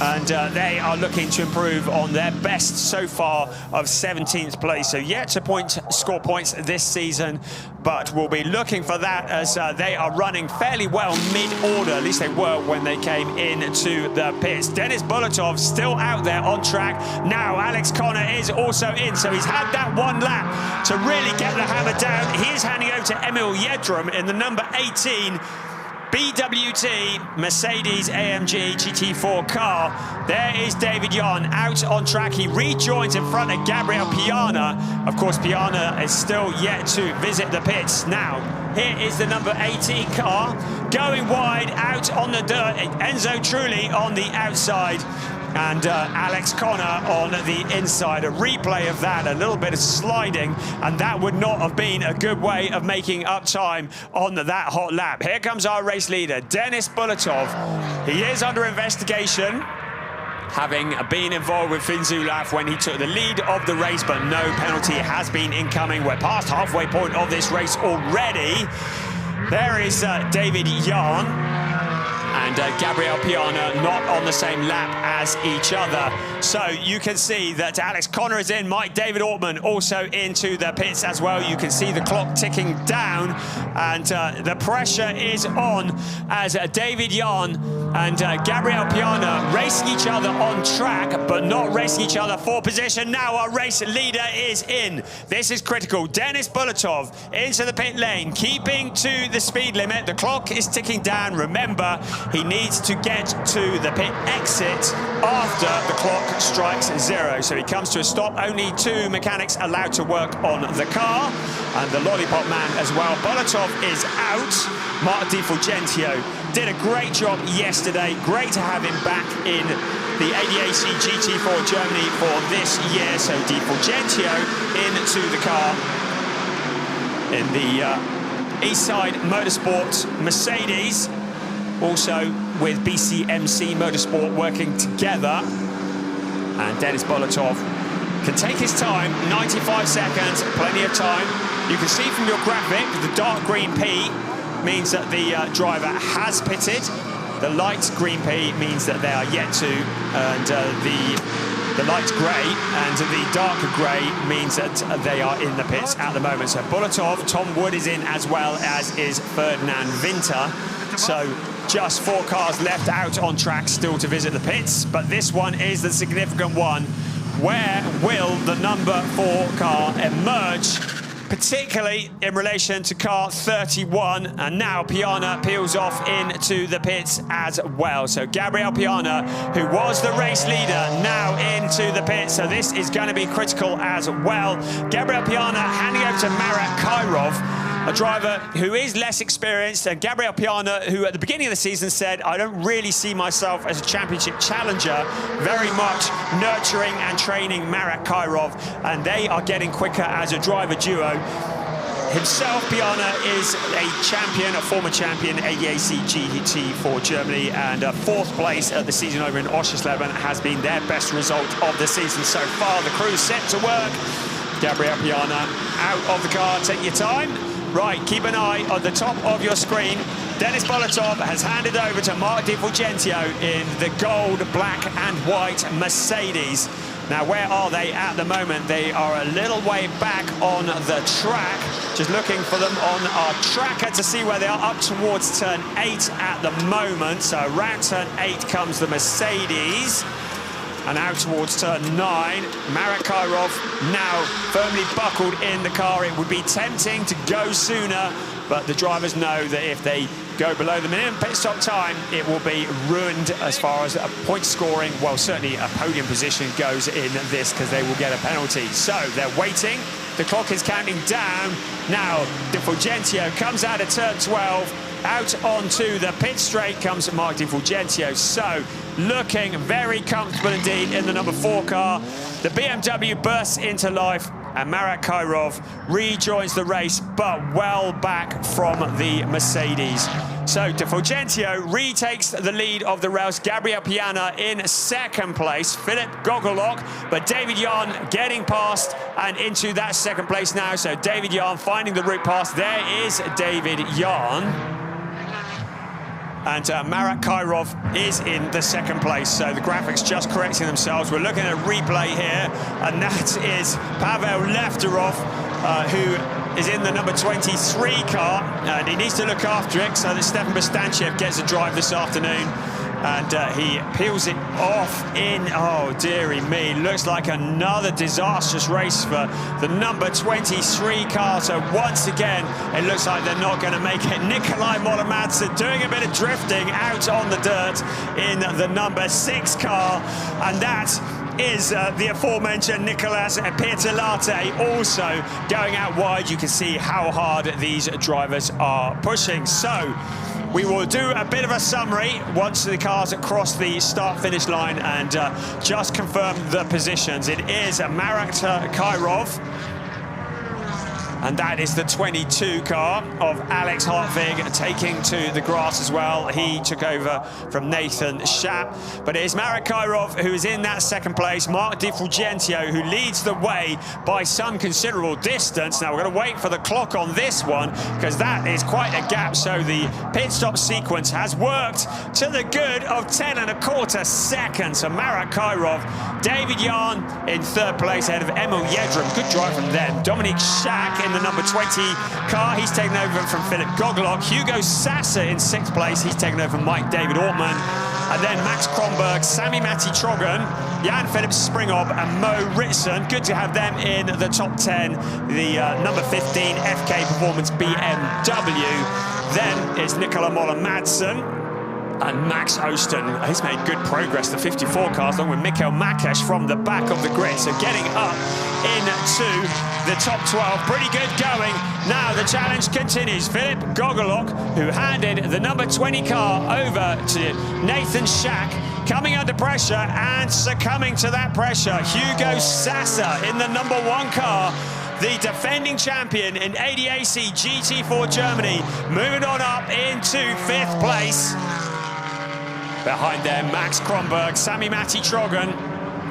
And they are looking to improve on their best so far of 17th place. So yet to score points this season, but we'll be looking for that as they are running fairly well mid-order. At least they were when they came into the pits. Denis Bulatov still out there on track. Now Alex Connor is also in, so he's had that one lap to really get the hammer down. He is handing over to Emil Yedrum in the number 18 BWT Mercedes AMG GT4 car. There is David Yarn out on track. He rejoins in front of Gabriel Piana. Of course, Piana is still yet to visit the pits. Now, here is the number 18 car going wide out on the dirt. Enzo Trulli on the outside. And Alex Connor on the inside. A replay of that, a little bit of sliding, and that would not have been a good way of making up time on that hot lap. Here comes our race leader, Denis Bulatov. He is under investigation, having been involved with Finn Zulauf when he took the lead of the race, but no penalty has been incoming. We're past halfway point of this race already. There is David Yarn. And Gabriel Piana not on the same lap as each other. So you can see that Alex Connor is in, Mike David Ortman also into the pits as well. You can see the clock ticking down, and the pressure is on as David Yarn and Gabriel Piana racing each other on track, but not racing each other for position. Now our race leader is in. This is critical. Denis Bulatov into the pit lane, keeping to the speed limit. The clock is ticking down. Remember, he needs to get to the pit exit after the clock strikes 0. So he comes to a stop, only 2 mechanics allowed to work on the car, and the Lollipop Man as well. Bolotov is out. Mark Di Fulgentio did a great job yesterday. Great to have him back in the ADAC GT4 Germany for this year. So Di Fulgentio into the car in the Eastside Motorsports Mercedes, also with BCMC Motorsport working together. And Denis Bolotov can take his time, 95 seconds, plenty of time. You can see from your graphic, the dark green P means that the driver has pitted. The light green P means that they are yet to, and the light grey and the darker grey means that they are in the pits at the moment. So Bolotov, Tom Wood is in, as well as is Ferdinand Winter. So just 4 cars left out on track still to visit the pits, but this one is the significant one. Where will the number 4 car emerge, particularly in relation to car 31? And now Piana peels off into the pits as well. So Gabriel Piana, who was the race leader, now into the pits. So this is going to be critical as well. Gabriel Piana handing over to Marat Kyrov, a driver who is less experienced, and Gabriel Piana, who at the beginning of the season said, I don't really see myself as a championship challenger, very much nurturing and training Marat Kyrov, and they are getting quicker as a driver duo. Himself, Piana, is a champion, a former champion, ADAC GT4 Germany, and 4th place at the season over in Oschersleben has been their best result of the season so far. The crew's set to work. Gabriel Piana out of the car, take your time. Right, keep an eye on the top of your screen. Denis Bolotov has handed over to Mark Di Fulgentio in the gold, black and white Mercedes. Now, where are they at the moment? They are a little way back on the track. Just looking for them on our tracker to see where they are, up towards turn 8 at the moment. So around turn 8 comes the Mercedes. And out towards turn 9, Marat Kyrov now firmly buckled in the car. It would be tempting to go sooner, but the drivers know that if they go below the minimum pit stop time, it will be ruined as far as a point scoring, well, certainly a podium position goes in this, because they will get a penalty. So they're waiting. The clock is counting down. Now, Di Fulgentio comes out of turn 12. Out onto the pit straight comes Mark Di Fulgentio. So, looking very comfortable indeed in the number 4 car. The BMW bursts into life, and Marat Kyrov rejoins the race, but well back from the Mercedes. So, Di Fulgentio retakes the lead of the race. Gabriel Piana in 2nd place. Philip Gogolok, but David Yarn getting past and into that 2nd place now. So, David Yarn finding the route past. There is David Yarn. And Marat Kyrov is in the 2nd place. So the graphics just correcting themselves. We're looking at a replay here, and that is Pavel Lefterov, who is in the number 23 car, and he needs to look after it so that Stefan Bostanchev gets a drive this afternoon. And he peels it off in, oh dearie me, looks like another disastrous race for the number 23 car. So once again, it looks like they're not going to make it. Nikolai Molomadze doing a bit of drifting out on the dirt in the number 6 car, and that is the aforementioned Nicolas Pietelate also going out wide. You can see how hard these drivers are pushing. So we will do a bit of a summary once the cars cross the start-finish line and just confirm the positions. It is Marat Kyrov, and that is the 22 car of Alex Hartvig taking to the grass as well. He took over from Nathan Schaap. But it is Marat Kyrov who is in that 2nd place. Mark Di Fulgentio who leads the way by some considerable distance. Now we're going to wait for the clock on this one, because that is quite a gap. So the pit stop sequence has worked to the good of 10 1/4 seconds. So Marat Kyrov, David Yarn in 3rd place ahead of Emil Yedrum. Good drive from them. Dominic Schack in the number 20 car. He's taken over from Philip Gogolok. Hugo Sasser in 6th place. He's taken over from Mike David Ortman. And then Max Kronberg, Sami Matti Trogan, Jan Philip Springhob and Mo Ritson. Good to have them in the top 10. The number 15 FK Performance BMW. Then it's Nicola Moller-Madsen. And Max Osten, he's made good progress, the 54 car, along with Mikael Makesh from the back of the grid. So getting up into the top 12, pretty good going. Now the challenge continues. Philip Gogolok, who handed the number 20 car over to Nathan Schack, coming under pressure and succumbing to that pressure. Hugo Sasa in the number 1 car, the defending champion in ADAC GT4 Germany, moving on up into 5th place. Behind them, Max Kronberg, Sami Matti Trogan,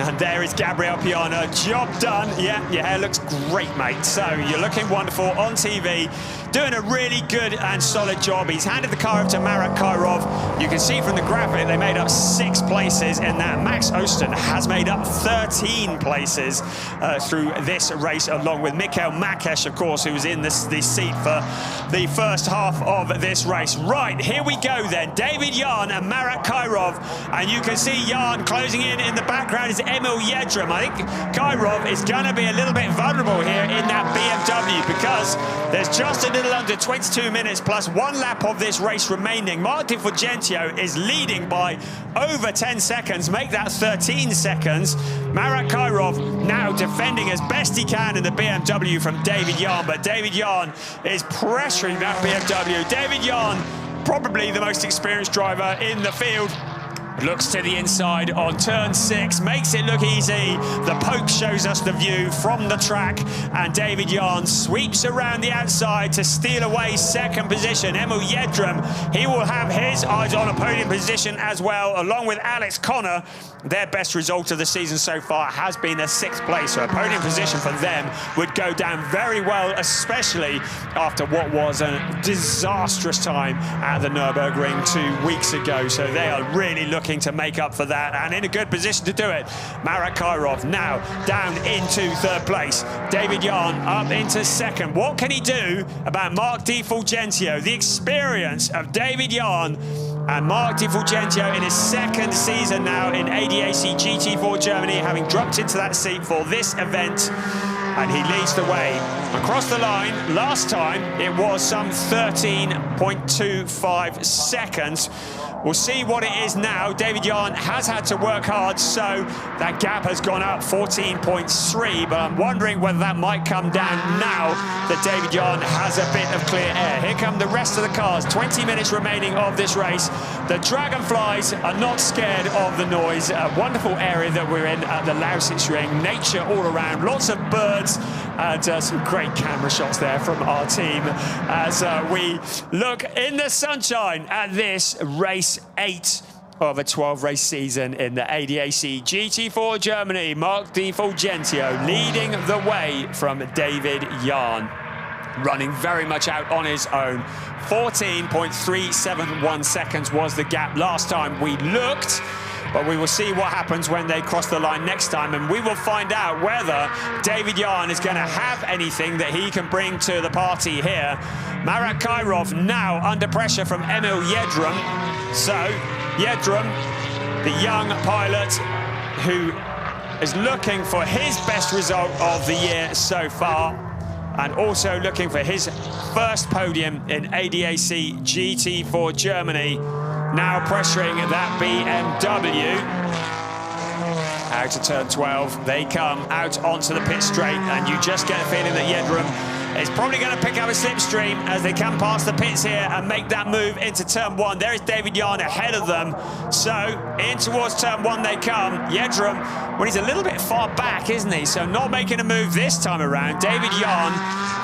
and there is Gabriel Piana. Job done. Yeah, your hair looks great, mate. So you're looking wonderful on TV, doing a really good and solid job. He's handed the car over to Marat Kairov. You can see from the graphic they made up 6 places in that. Max Osten has made up 13 places through this race, along with Mikael Makesh, of course, who was in this seat for the first half of this race. Right, here we go then. David Jan and Marat Kairov, and you can see Jan closing in the background is Emil Yedrum. I think Kairov is going to be a little bit vulnerable here in that BMW because there's just a little under 22 minutes plus 1 lap of this race remaining. Mark Di Fulgentio is leading by over 10 seconds, make that 13 seconds. Marat Kairov now defending as best he can in the BMW from David Jan, but David Jan is pressuring that BMW. David Jan, probably the most experienced driver in the field, looks to the inside on turn 6, makes it look easy. The poke shows us the view from the track, and David Jan sweeps around the outside to steal away 2nd position. Emil Yedrum, he will have his eyes on a podium position as well, along with Alex Connor. Their best result of the season so far has been a 6th place, so a podium position for them would go down very well, especially after what was a disastrous time at the Nürburgring 2 weeks ago. So they are really looking to make up for that, and in a good position to do it. Marat Kairov now down into 3rd place. David Jan up into 2nd. What can he do about Mark Di Fulgentio? The experience of David Jan and Mark Di Fulgentio in his 2nd season now in ADAC GT4 Germany, having dropped into that seat for this event, and he leads the way across the line. Last time it was some 13.25 seconds. We'll see what it is now. David Jan has had to work hard, so that gap has gone up 14.3, but I'm wondering whether that might come down now that David Jan has a bit of clear air. Here come the rest of the cars. 20 minutes remaining of this race. The Dragonflies are not scared of the noise. A wonderful area that we're in at the Lausitzring. Nature all around, lots of birds, and some great camera shots there from our team as we look in the sunshine at this race 8 of a 12-race season in the ADAC GT4 Germany. Mark Di Fulgentio leading the way from David Jan, running very much out on his own. 14.371 seconds was the gap last time we looked, but we will see what happens when they cross the line next time, and we will find out whether David Jan is going to have anything that he can bring to the party here. Marat Kairov now under pressure from Emil Yedrum. So Yedrum, the young pilot who is looking for his best result of the year so far, and also looking for his first podium in ADAC GT4 Germany. Now pressuring that BMW. Out to turn 12, they come out onto the pit straight, and you just get a feeling that Yedrum is probably going to pick up a slipstream as they come past the pits here and make that move into turn 1. There is David Jan ahead of them. So in towards turn 1 they come. Yedrum, well, he's a little bit far back, isn't he? So not making a move this time around. David Jan,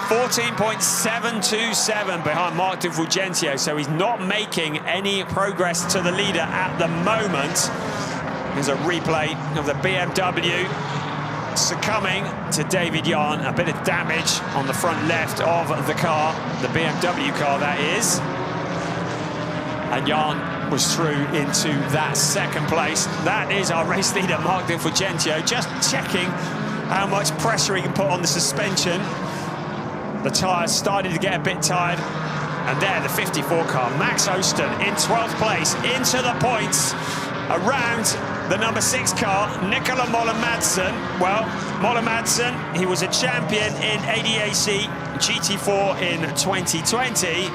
14.727 behind Mark Di Fulgentio. So he's not making any progress to the leader at the moment. Here's a replay of the BMW succumbing to David Jan. A bit of damage on the front left of the car, the BMW car that is. And Jan was through into that 2nd place. That is our race leader, Mark Di Fulgentio, just checking how much pressure he can put on the suspension. The tyres started to get a bit tired. And there, the 54 car, Max Osten in 12th place, into the points around the number 6 car, Nicola Moller-Madsen. Well, Moller-Madsen, he was a champion in ADAC GT4 in 2020.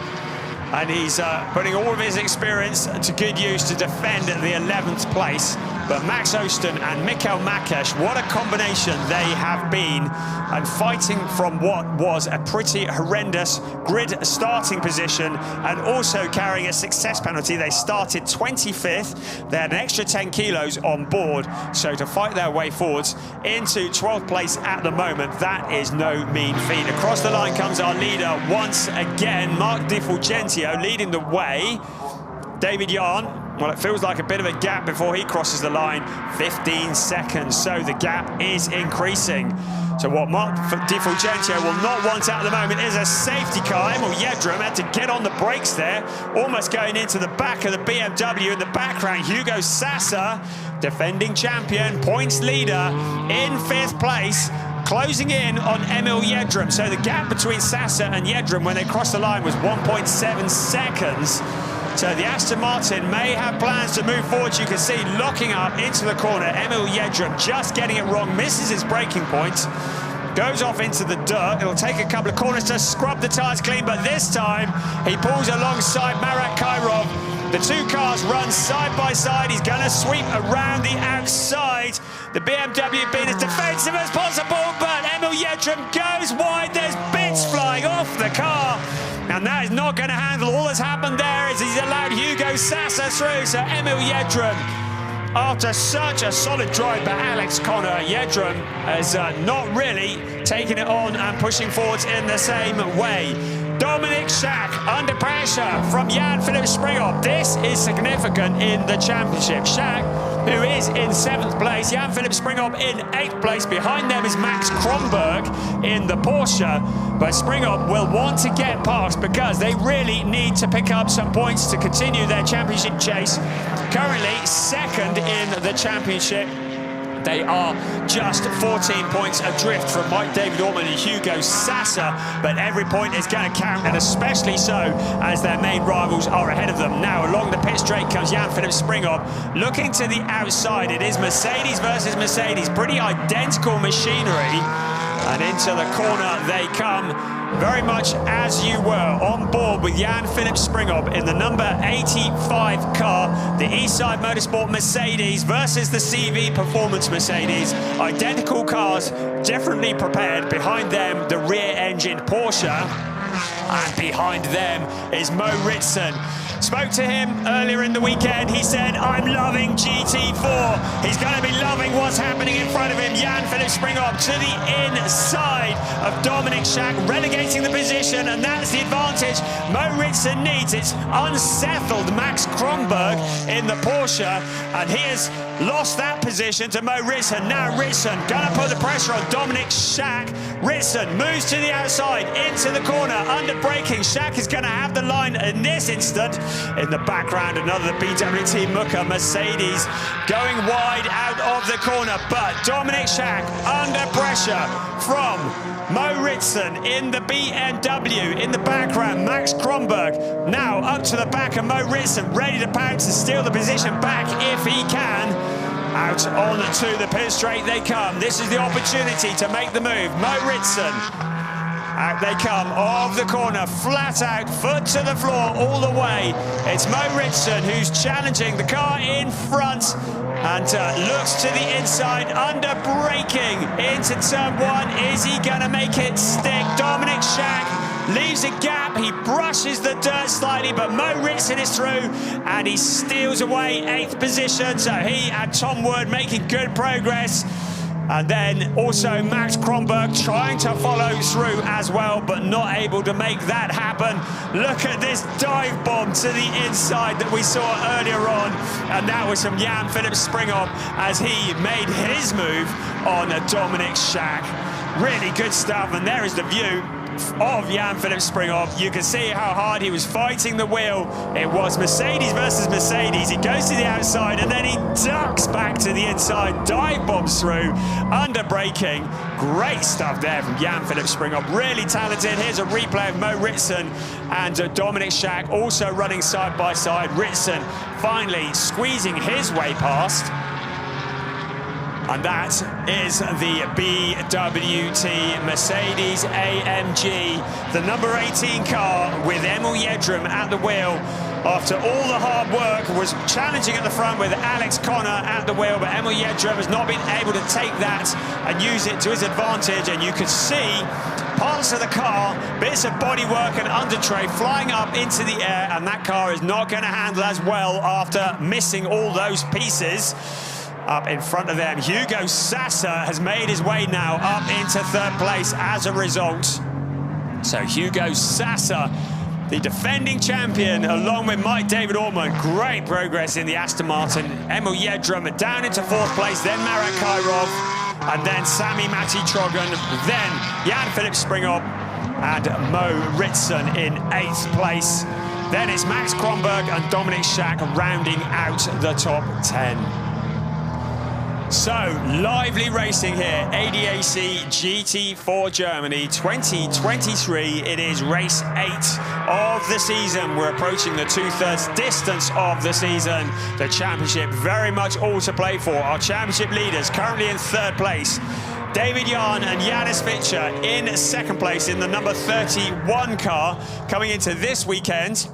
and he's putting all of his experience to good use to defend the 11th place. But Max Osten and Mikael Makesh, what a combination they have been, and fighting from what was a pretty horrendous grid starting position, and also carrying a success penalty. They started 25th. They had an extra 10 kilos on board, so to fight their way forwards into 12th place at the moment, that is no mean feat. Across the line comes our leader once again, Mark Di Fulgentio leading the way. David Yarn, well, it feels like a bit of a gap before he crosses the line. 15 seconds, so the gap is increasing. So what Mark Di Fulgentio will not want at the moment is a safety car. Emil Yedrum had to get on the brakes there, almost going into the back of the BMW. In the background, Hugo Sasa, defending champion, points leader, in 5th place, closing in on Emil Yedrum. So the gap between Sasa and Yedrum when they crossed the line was 1.7 seconds. So the Aston Martin may have plans to move forward. You can see locking up into the corner. Emil Yedrum just getting it wrong, misses his braking point, goes off into the dirt. It'll take a couple of corners to scrub the tyres clean, but this time he pulls alongside Marat Kairov. The two cars run side by side. He's going to sweep around the outside. The BMW being as defensive as possible, but Emil Yedrum goes wide. There's bits flying off the car, and that is not going to handle. All that's happened there is he's allowed Hugo Sasa through. So Emil Yedrum, after such a solid drive by Alex Connor, Yedrum has not really taken it on and pushing forwards in the same way. Dominic Schack under pressure from Jan-Philipp Springhoff. This is significant in the championship. Schack, who is in 7th place, Jan-Philipp Springhoff in 8th place. Behind them is Max Kronberg in the Porsche, but Springhoff will want to get past because they really need to pick up some points to continue their championship chase. Currently 2nd in the championship. They are just 14 points adrift from Mike David Orman and Hugo Sasa, but every point is going to count, and especially so as their main rivals are ahead of them. Now along the pit straight comes Jan-Philipp Springhoff, looking to the outside. It is Mercedes versus Mercedes, pretty identical machinery, and into the corner they come, very much as you were, on board with Jan-Philipp Springhoff in the number 85 car, the Eastside Motorsport Mercedes versus the CV Performance Mercedes. Identical cars, differently prepared. Behind them, the rear-engined Porsche, and behind them is Mo Ritson. Spoke to him earlier in the weekend. He said, I'm loving GT4. He's going to be loving what's happening in front of him. Jan-Philipp Springhoff to the inside of Dominic Schack, relegating the position, and that's the advantage Mo Ritson needs. It's unsettled Max Kronberg in the Porsche, and he has lost that position to Mo Ritson. Now Ritson going to put the pressure on Dominic Schack. Ritson moves to the outside, into the corner, under braking. Schack is going to have the line in this instant. In the background, another BWT Mucker Mercedes going wide out of the corner, but Dominic Schack under pressure from Mo Ritson in the BMW. In the background, Max Kronberg now up to the back of Mo Ritson, ready to pounce and steal the position back if he can. Out on to the pit straight they come. This is the opportunity to make the move. Mo Ritson. Out they come, of the corner, flat out, foot to the floor, all the way. It's Mo Ritson who's challenging the car in front, and looks to the inside, under braking into turn 1. Is he going to make it stick? Dominic Schack leaves a gap. He brushes the dirt slightly, but Mo Ritson is through, and he steals away 8th position. So he and Tom Wood making good progress. And then also Max Kronberg trying to follow through as well, but not able to make that happen. Look at this dive bomb to the inside that we saw earlier on, and that was from Jan-Philipp Springhoff as he made his move on Dominic Schack. Really good stuff, and there is the view of Jan-Philipp Springhoff. You can see how hard he was fighting the wheel. It was Mercedes versus Mercedes. He goes to the outside and then he ducks back to the inside, dive bombs through, under braking. Great stuff there from Jan-Philipp Springhoff. Really talented. Here's a replay of Mo Ritson and Dominic Schack also running side by side. Ritson finally squeezing his way past. And that is the BWT Mercedes AMG, the number 18 car with Emil Yedrum at the wheel. After all the hard work, was challenging at the front with Alex Connor at the wheel, but Emil Yedrum has not been able to take that and use it to his advantage. And you could see parts of the car, bits of bodywork and under tray flying up into the air, and that car is not going to handle as well after missing all those pieces. Up in front of them, Hugo Sassa has made his way now up into third place as a result. So Hugo Sassa, the defending champion, along with Mike David Ortmann, great progress in the Aston Martin. Emil Yedrum down into fourth place, then Marat Kairov, and then Sami Matti Trogan, then Jan-Philipp Springhoff and Mo Ritson in eighth place. Then it's Max Kronberg and Dominic Schack rounding out the top 10. So, lively racing here, ADAC GT4 Germany 2023. It is race 8 of the season. We're approaching the 2/3 distance of the season. The championship very much all to play for. Our championship leaders currently in third place. David Jahn and Janis Fischer in second place in the number 31 car. Coming into this weekend,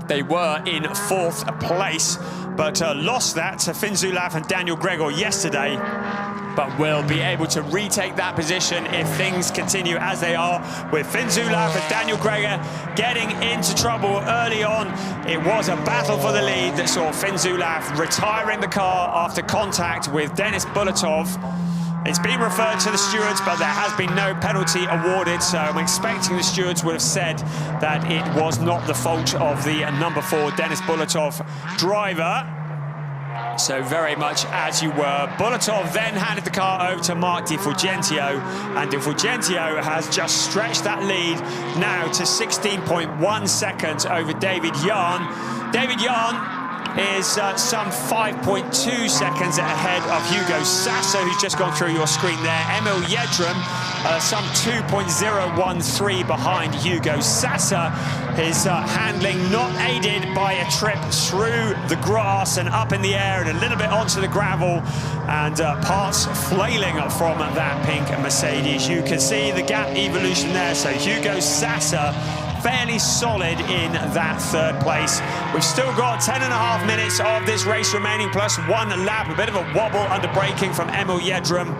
they were in fourth place, but lost that to Finn Zulauf and Daniel Gregor yesterday, but will be able to retake that position if things continue as they are, with Finn Zulauf and Daniel Gregor getting into trouble early on. It was a battle for the lead that saw Finn Zulauf retiring the car after contact with Denis Bulatov. It's been referred to the stewards, but there has been no penalty awarded, so I'm expecting the stewards would have said that it was not the fault of the number 4 Denis Bulatov driver. So very much as you were. Bulatov then handed the car over to Mark Di Fulgentio, and Di Fulgentio has just stretched that lead now to 16.1 seconds over David Jahn. David Jahn is some 5.2 seconds ahead of Hugo Sassa, who's just gone through your screen there. Emil Yedrum, some 2.013 behind Hugo Sassa. His handling not aided by a trip through the grass and up in the air and a little bit onto the gravel, and parts flailing from that pink Mercedes. You can see the gap evolution there. So Hugo Sassa fairly solid in that third place. We've still got 10.5 minutes of this race remaining, plus 1 lap. A bit of a wobble under braking from Emil Yedrum.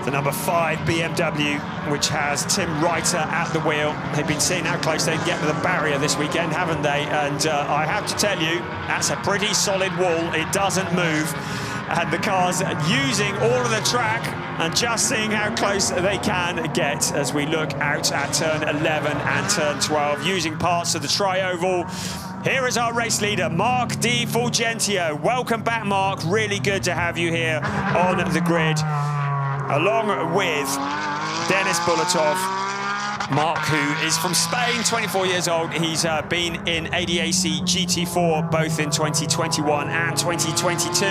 The number 5 BMW, which has Tim Reiter at the wheel. They've been seeing how close they get to the barrier this weekend, haven't they? And I have to tell you, that's a pretty solid wall. It doesn't move. And the car's using all of the track and just seeing how close they can get as we look out at turn 11 and turn 12, using parts of the tri-oval. Here is our race leader, Mark Di Fulgentio. Welcome back, Mark. Really good to have you here on the grid, along with Denis Bulatov. Mark, who is from Spain, 24 years old. He's been in ADAC GT4 both in 2021 and 2022.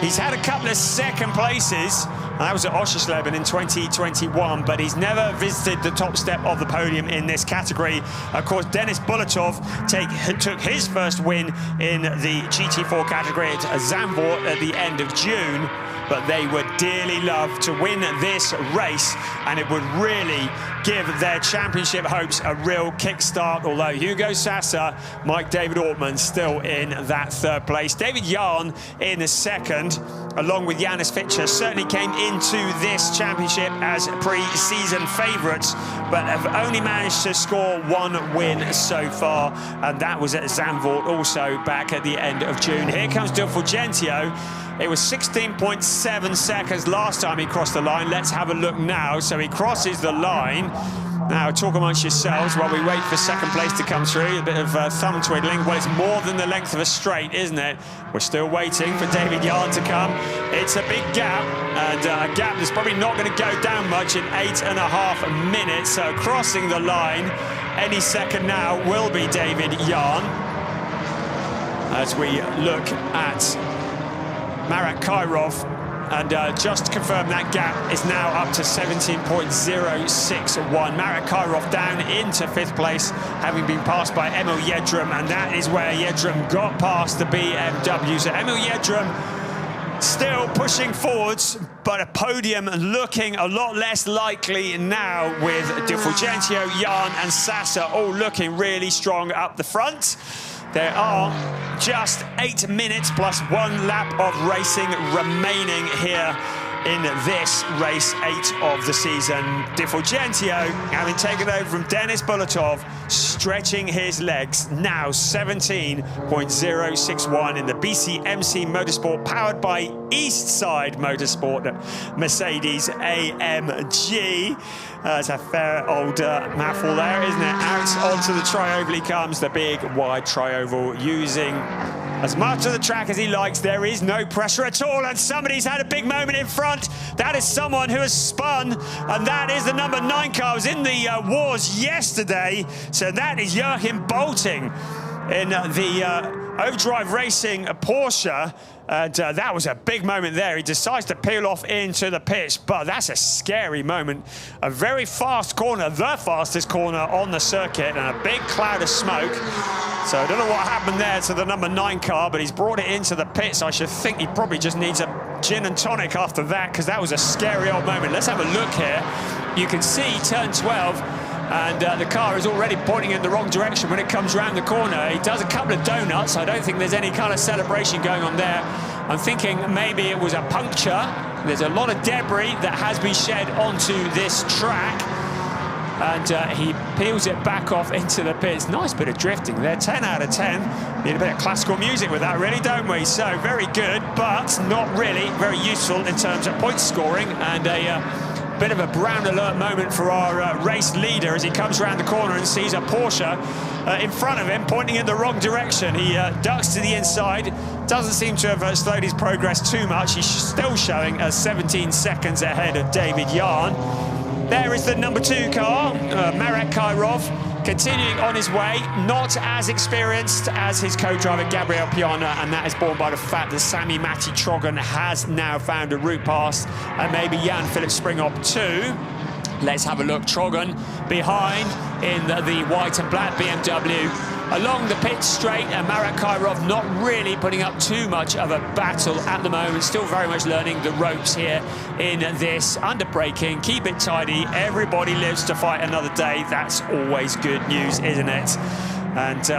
He's had a couple of second places, and that was at Oschersleben in 2021, but he's never visited the top step of the podium in this category. Of course, Denis Bulatov took his first win in the GT4 category at Zandvoort at the end of June, but they would dearly love to win this race, and it would really give their championship hopes a real kickstart, although Hugo Sassa, Mike David Ortmann still in that third place. David Jahn in the second, along with Janis Fischer, certainly came into this championship as pre-season favourites, but have only managed to score 1 win so far, and that was at Zandvoort also back at the end of June. Here comes Di Fulgentio. It was 16.7 seconds last time he crossed the line. Let's have a look now. So he crosses the line. Now, talk amongst yourselves while we wait for second place to come through. A bit of thumb twiddling. Well, it's more than the length of a straight, isn't it? We're still waiting for David Jahn to come. It's a big gap, and a gap that's probably not going to go down much in 8.5 minutes. So crossing the line any second now will be David Jahn. As we look at Marat Kairov, and just to confirm, that gap is now up to 17.061. Marat Kairov down into 5th place, having been passed by Emil Yedrum, and that is where Yedrum got past the BMW. So Emil Yedrum Still pushing forwards, but a podium looking a lot less likely now with De Fulgentio, Jan and Sasa all looking really strong up the front. There are just 8 minutes plus 1 lap of racing remaining here in this race 8 of the season. De Fulgentio, having taken over from Denis Bulatov, stretching his legs, now 17.061 in the BCMC Motorsport, powered by Eastside Motorsport Mercedes AMG. It's a fair old mouthful there, isn't it? Out onto the tri-oval he comes, the big wide tri-oval, using as much of the track as he likes. There is no pressure at all, and somebody's had a big moment in front. That is someone who has spun, and that is the number 9 car. Was in the wars yesterday, so that is Joachim Bolting in the Overdrive Racing Porsche. And that was a big moment there. He decides to peel off into the pits, but that's a scary moment. A very fast corner, the fastest corner on the circuit, and a big cloud of smoke. So I don't know what happened there to the number 9 car, but he's brought it into the pits. I should think he probably just needs a gin and tonic after that, because that was a scary old moment. Let's have a look here. You can see turn 12. And the car is already pointing in the wrong direction when it comes around the corner. He does a couple of donuts. I don't think there's any kind of celebration going on there. I'm thinking maybe it was a puncture. There's a lot of debris that has been shed onto this track. And he peels it back off into the pits. Nice bit of drifting there, 10 out of 10. Need a bit of classical music with that, really, don't we? So very good, but not really very useful in terms of point scoring. And a bit of a brown alert moment for our race leader as he comes around the corner and sees a Porsche in front of him pointing in the wrong direction. He ducks to the inside, doesn't seem to have slowed his progress too much. He's still showing 17 seconds ahead of David Jan. There is the number 2 car, Marek Kyrov, continuing on his way, not as experienced as his co-driver Gabriel Piana, and that is borne by the fact that Sami Matti Trogan has now found a route past, and maybe Jan-Philipp Springop too. Let's have a look. Trogan behind in the white and black BMW. Along the pit straight, and Marek Kyrov not really putting up too much of a battle at the moment. Still very much learning the ropes here in this under braking. Keep it tidy. Everybody lives to fight another day. That's always good news, isn't it? And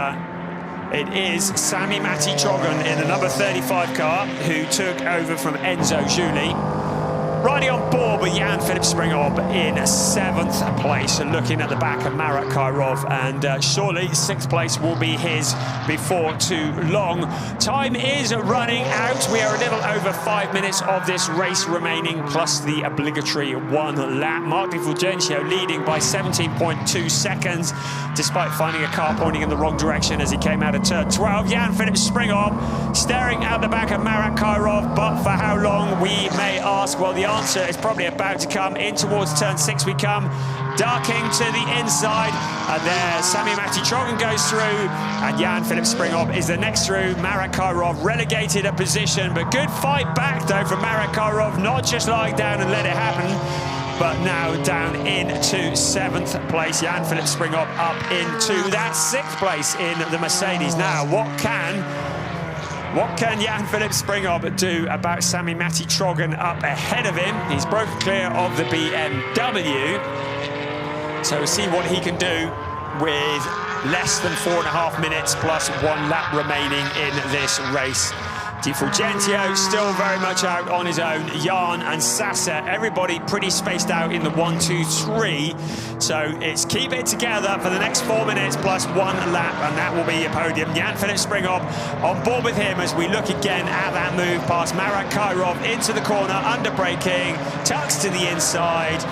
it is Sami Matti Trogan in the number 35 car who took over from Enzo Giuli. Riding on board with Jan-Philipp Springop in 7th place, looking at the back of Marek Kyrov, and surely 6th place will be his before too long. Time is running out. We are a little over 5 minutes of this race remaining, plus the obligatory 1 lap. Marc De Fulgentio leading by 17.2 seconds, despite finding a car pointing in the wrong direction as he came out of turn 12. Jan-Philipp Springop staring at the back of Marek Kyrov, but for how long, we may ask. Well, the answer is probably about to come. In towards turn 6 we come, darking to the inside, and there Sami Matti Trogan goes through, and Jan-Philipp Springop is the next through. Marek Kyrov relegated a position, but good fight back though from Marek Kyrov, not just lying down and let it happen, but now down into 7th place. Jan-Philipp Springop up into that 6th place in the Mercedes. Now, what can Jan-Philipp Springop do about Sami Matti Trogan up ahead of him? He's broken clear of the BMW. So we'll see what he can do with less than 4.5 minutes plus 1 lap remaining in this race. De Fulgentio still very much out on his own. Jan and Sasa, everybody pretty spaced out in the 1, 2, 3. So it's keep it together for the next 4 minutes plus 1 lap, and that will be your podium. Jan-Philipp Springop on board with him as we look again at that move past Marek Kyrov into the corner, under braking, tucks to the inside,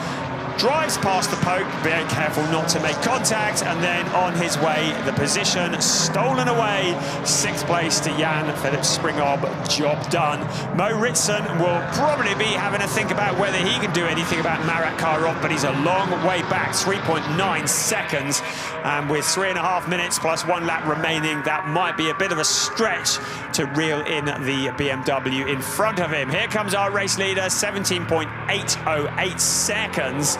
drives past the poke, being careful not to make contact, and then on his way, the position stolen away. 6th place to Jan-Philipp Springop, job done. Mo Ritson will probably be having a think about whether he can do anything about Marek Kyrov, but he's a long way back, 3.9 seconds, and with 3.5 minutes plus 1 lap remaining, that might be a bit of a stretch to reel in the BMW in front of him. Here comes our race leader, 17.808 seconds.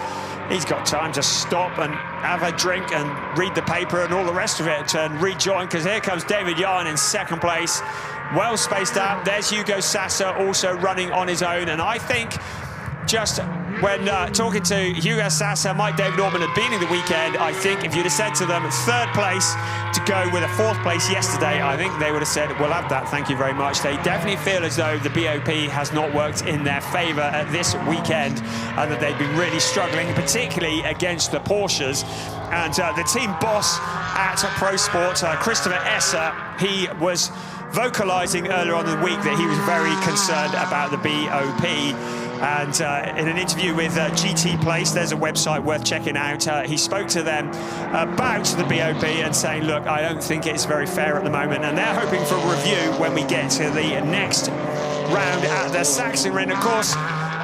He's got time to stop and have a drink and read the paper and all the rest of it and rejoin, because here comes David Jan in 2nd place. well spaced out. There's Hugo Sasser also running on his own. And I think just when talking to Hugo Sasser, Mike David Ortman at the beginning of the weekend, I think if you'd have said to them 3rd place to go with a 4th place yesterday, I think they would have said, we'll have that, thank you very much. They definitely feel as though the BOP has not worked in their favour at this weekend, and that they've been really struggling, particularly against the Porsches. And the team boss at Pro Sport, Christopher Esser, he was vocalising earlier on in the week that he was very concerned about the BOP. And in an interview with GT Place, there's a website worth checking out, he spoke to them about the BOP and saying, look, I don't think it's very fair at the moment. And they're hoping for a review when we get to the next round at the Sachsenring. Of course,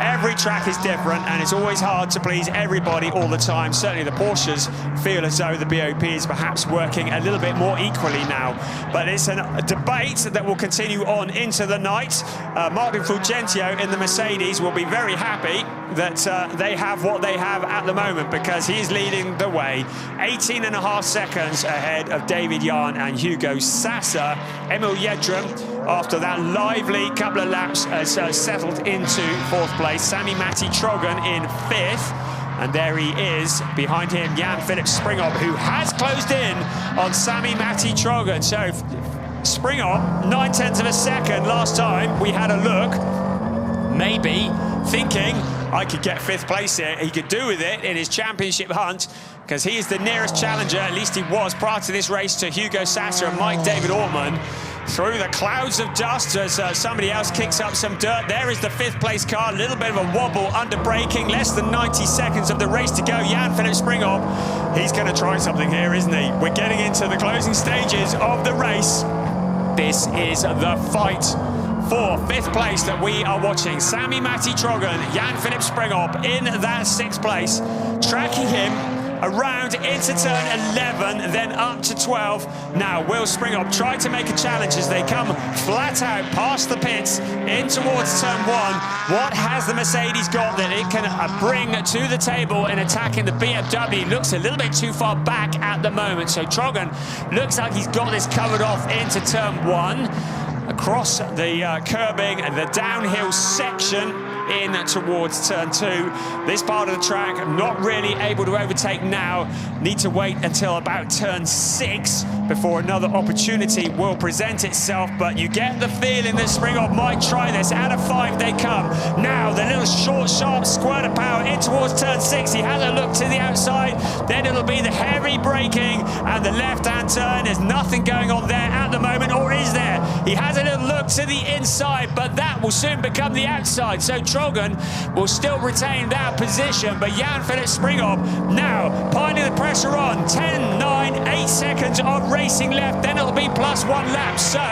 every track is different, and it's always hard to please everybody all the time. Certainly the Porsches feel as though the BOP is perhaps working a little bit more equally now. But it's a debate that will continue on into the night. Martin Fulgentio in the Mercedes will be very happy that they have what they have at the moment, because he's leading the way. 18.5 seconds ahead of David Yarn and Hugo Sasser. Emil Yedrum, after that lively couple of laps, has settled into 4th place. Sami Matti Trogan in 5th. And there he is, behind him, Jan-Philipp Springop, who has closed in on Sami Matti Trogan. So Springop, 9/10 of a second last time we had a look, maybe thinking, I could get 5th place here. He could do with it in his championship hunt, because he is the nearest challenger, at least he was prior to this race, to Hugo Sasser and Mike David Ortman. Through the clouds of dust as somebody else kicks up some dirt. There is the 5th place car, a little bit of a wobble under braking, less than 90 seconds of the race to go. Jan-Philipp Springop, he's going to try something here, isn't he? We're getting into the closing stages of the race. This is the fight for 5th place that we are watching. Sami Matti Trogan, Jan-Philipp Springop in that 6th place, tracking him around into turn 11, then up to 12. Now, will Springop try to make a challenge as they come flat out past the pits in towards turn 1? What has the Mercedes got that it can bring to the table in attacking the BMW? Looks a little bit too far back at the moment, so Trogan looks like he's got this covered off into turn 1. Across the curbing and the downhill section in towards turn 2. This part of the track not really able to overtake now. Need to wait until about turn 6 before another opportunity will present itself. But you get the feeling that Springop might try this. Out of 5 they come. Now the little short, sharp squirt of power in towards turn 6. He has a look to the outside. Then it'll be the heavy braking and the left-hand turn. There's nothing going on there at the moment, or is there? He has a little look to the inside, but that will soon become the outside. So Trogan will still retain that position, but Jan-Philipp Springop now piling the pressure on. 10, 9, 8 seconds of racing left, then it'll be +1 lap. So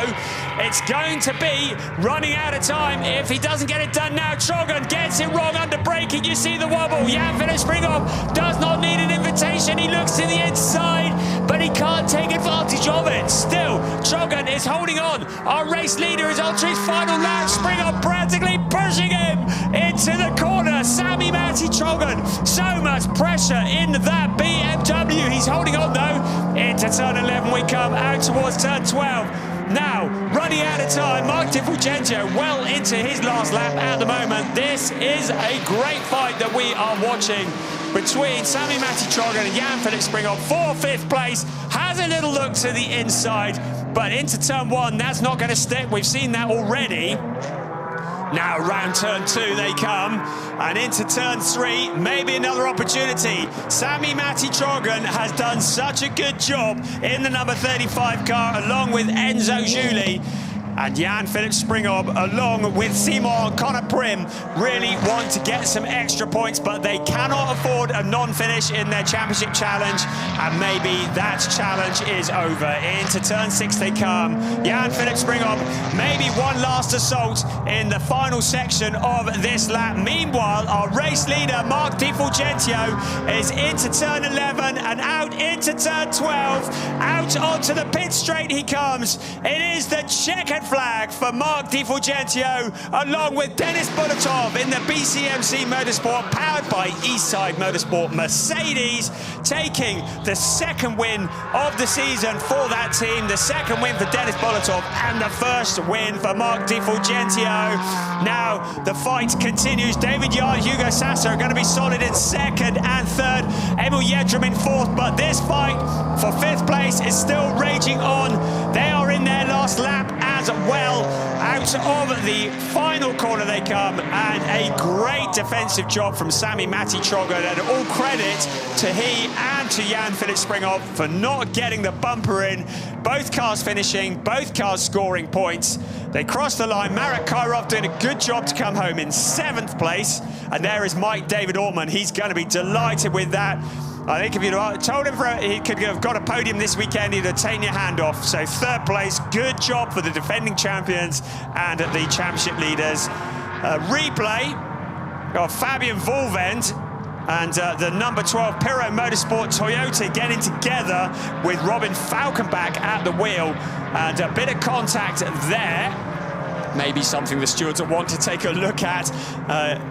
it's going to be running out of time if he doesn't get it done now. Trogan gets it wrong under braking. You see the wobble. Jan-Philipp Springop does not need an invitation. He looks to the inside, but he can't take advantage of it. Still, Trogan is holding on. Our race leader is on to his final lap. Springop practically pushing him into the corner. Sami Matti Trogan, so much pressure in that BMW. He's holding on though. Into turn 11 we come, out towards turn 12. Now, running out of time, Martin Fulgentio well into his last lap at the moment. This is a great fight that we are watching between Sami Matti Trogan and Jan-Philipp Springop for 5th place. Has a little look to the inside, but into turn 1, that's not going to stick. We've seen that already. Now around turn 2 they come, and into turn 3, maybe another opportunity. Sami Matti Trogan has done such a good job in the number 35 car along with Enzo Giuli. And Jan-Philipp Springop, along with Simon Connor Prim, really want to get some extra points, but they cannot afford a non-finish in their championship challenge, and maybe that challenge is over. Into turn 6 they come. Jan-Philipp Springop, maybe one last assault in the final section of this lap. Meanwhile, our race leader, Mark Di Fulgentio, is into turn 11 and out into turn 12. Out onto the pit straight he comes. It is the checkered red flag for Mark Di Fulgentio, along with Dennis Bulatov in the BCMC Motorsport, powered by Eastside Motorsport Mercedes, taking the second win of the season for that team, the second win for Dennis Bulatov, and the first win for Mark Di Fulgentio. Now the fight continues. David Yard, Hugo Sasser are going to be solid in second and third. Emil Yedrum in fourth, but this fight for fifth place is still raging on. They are in their last lap as well. Out of the final corner they come, and a great defensive job from Sami Matti-Trogen, and all credit to he and to Jan-Philipp Springhoff for not getting the bumper in. Both cars finishing, both cars scoring points. They crossed the line. Marek Kyrov doing a good job to come home in 7th place. And there is Mike David Ortman. He's going to be delighted with that. I think if you'd told him he could have got a podium this weekend, he'd have taken your hand off. So 3rd place, good job for the defending champions and the championship leaders. Replay of Fabian Volvend and the number 12 Piro Motorsport Toyota getting together with Robin Falkenbach at the wheel, and a bit of contact there. Maybe something the stewards will want to take a look at.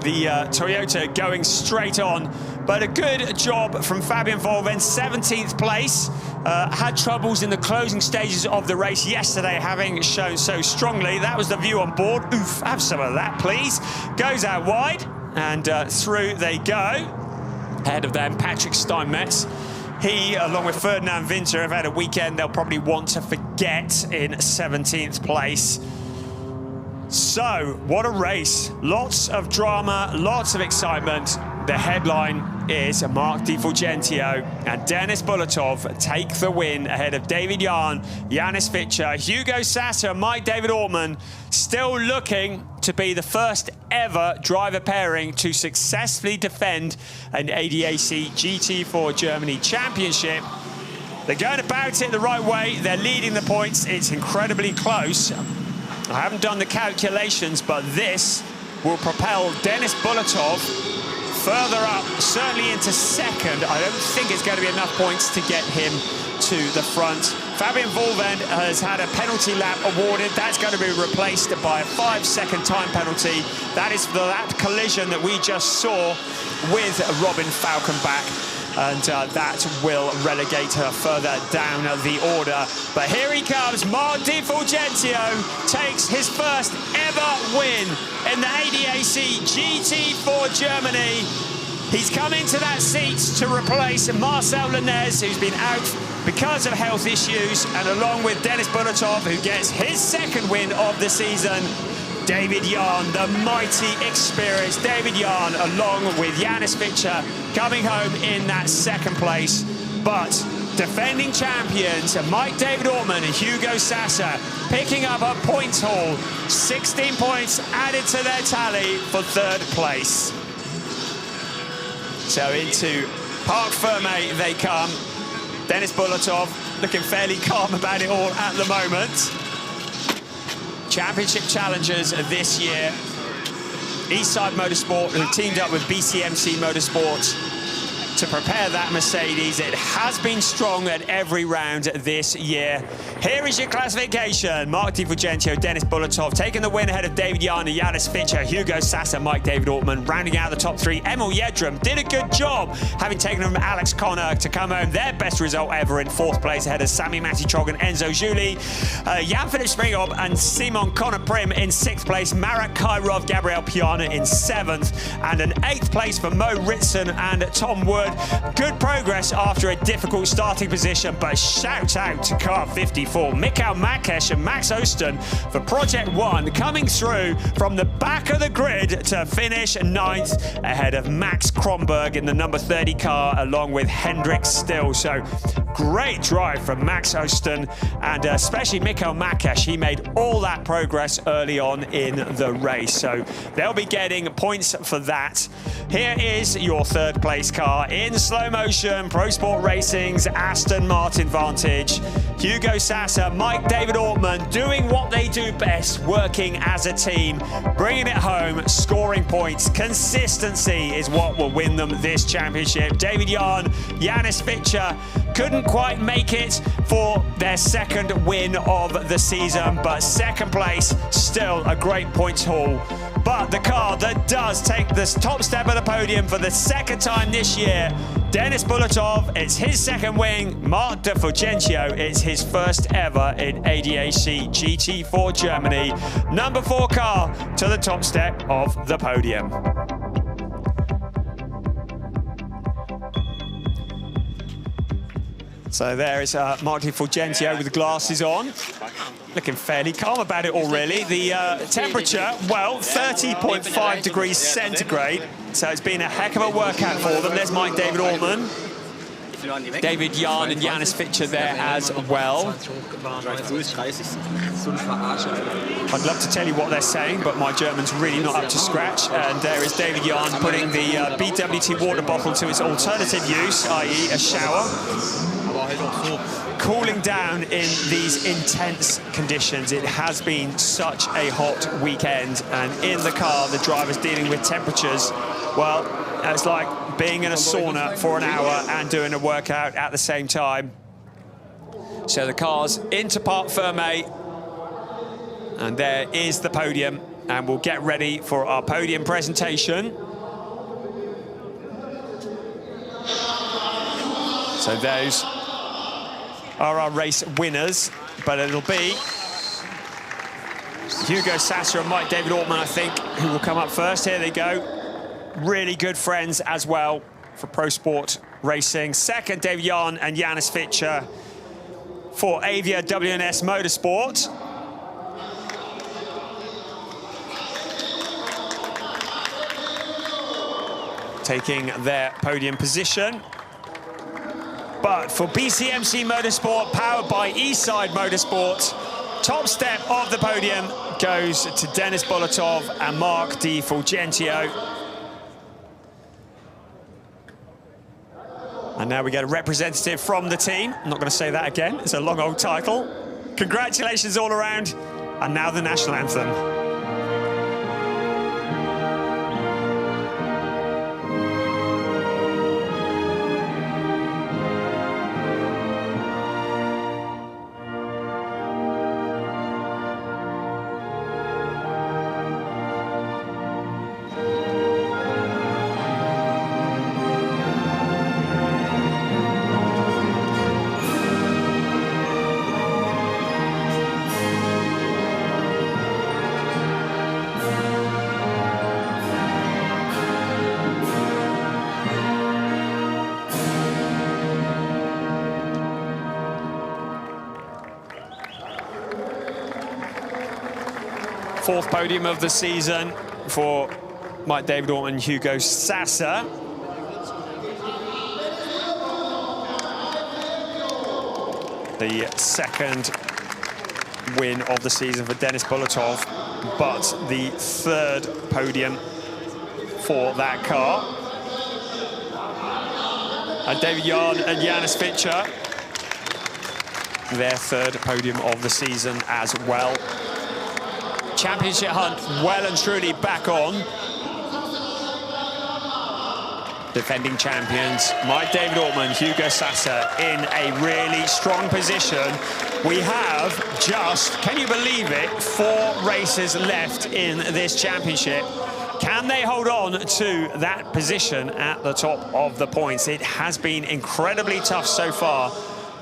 The Toyota going straight on, but a good job from Fabian Volvend, 17th place. Had troubles in the closing stages of the race yesterday, having shown so strongly. That was the view on board. Oof, have some of that, please. Goes out wide, and through they go. Ahead of them, Patrick Steinmetz. He, along with Ferdinand Winter, have had a weekend they'll probably want to forget in 17th place. So, what a race. Lots of drama, lots of excitement. The headline is Mark Di Fulgentio and Dennis Bulatov take the win ahead of David Yarn, Janis Fitcher, Hugo Sasser, Mike David Ortman, still looking to be the first ever driver pairing to successfully defend an ADAC GT4 Germany championship. They're going about it the right way. They're leading the points. It's incredibly close. I haven't done the calculations, but this will propel Dennis Bulatov further up, certainly into second. I don't think it's going to be enough points to get him to the front. Fabian Volvend has had a penalty lap awarded. That's going to be replaced by a 5-second time penalty. That is for that collision that we just saw with Robin Falkenbach. And that will relegate her further down the order. But here he comes. Mark Di Fulgentio takes his first ever win in the ADAC GT4 Germany. He's come into that seat to replace Marcel Lenez, who's been out because of health issues, and along with Dennis Bulatov, who gets his second win of the season. David Yarn, the mighty experienced David Yarn, along with Janis Fitcher, coming home in that 2nd place. But defending champions Mike David Ortman and Hugo Sasser picking up a points haul, 16 points added to their tally for 3rd place. So into Parc Fermé they come. Dennis Bulatov looking fairly calm about it all at the moment. Championship challengers this year. Eastside Motorsport, who teamed up with BCMC Motorsport to prepare that Mercedes. It has been strong at every round this year. Here is your classification. Mark Di Fulgentio, Dennis Bulatov taking the win ahead of David Yarn and Janis Fitcher, Hugo Sasser, Mike David Ortman. Rounding out the top 3, Emil Yedrum did a good job, having taken from Alex Connor to come home. Their best result ever in 4th place ahead of Sami Matti-Trogen, Enzo Juli, Jan-Philipp Springhoff and Simon Conner-Prim in 6th place. Marek Kyrov, Gabriel Piana in 7th, and an 8th place for Mo Ritson and Tom Wood. Good progress after a difficult starting position, but shout out to car 54, Mikael Makesh and Max Osten for Project 1, coming through from the back of the grid to finish 9th ahead of Max Kronberg in the number 30 car, along with Hendrik Still. So great drive from Max Osten, and especially Mikael Makesh. He made all that progress early on in the race, so they'll be getting points for that. Here is your 3rd place car in slow motion, Pro Sport Racing's Aston Martin Vantage. Hugo Sasser, Mike David Ortman doing what they do best, working as a team, bringing it home, scoring points. Consistency is what will win them this championship. David Yarn, Janis Fitcher, couldn't quite make it for their second win of the season, but second place, still a great points haul. But the car that does take this top step of the podium for the second time this year, Denis Bulatov, it's his second win. Mark De Fulgentio, it's his first ever in ADAC GT4 Germany. Number 4 car to the top step of the podium. So there is Mark De Fulgentio with the glasses on. Looking fairly calm about it all, really. The temperature, well, 30.5 degrees centigrade. So it's been a heck of a workout for them. There's Mike David Altman, David Jan and Janis Fitcher there as well. I'd love to tell you what they're saying, but my German's really not up to scratch. And there is David Jan putting the BWT water bottle to its alternative use, i.e. a shower. Cooling down in these intense conditions. It has been such a hot weekend, and in the car the driver's dealing with temperatures. Well, it's like being in a sauna for an hour and doing a workout at the same time. So the car's into parc fermé, and there is the podium, and we'll get ready for our podium presentation. So those are our race winners, but it'll be Hugo Sasser and Mike David Altman, I think, who will come up first. Here they go. Really good friends as well for Pro Sport Racing. Second, David Jan and Janis Fitcher for Avia WNS Motorsport. Taking their podium position. But for BCMC Motorsport, powered by Eastside Motorsport, top step of the podium goes to Denis Bulatov and Mark De Fulgentio. And now we get a representative from the team. I'm not going to say that again. It's a long old title. Congratulations all around. And now the national anthem. Fourth podium of the season for Mike David Altman and Hugo Sasser. The second win of the season for Denis Bulatov, but the third podium for that car. And David Jan and Janis Fitcher, their third podium of the season as well. Championship hunt well and truly back on. Defending champions, Mike David Altman, Hugo Sasser in a really strong position. We have just, can you believe it, 4 races left in this championship. Can they hold on to that position at the top of the points? It has been incredibly tough so far,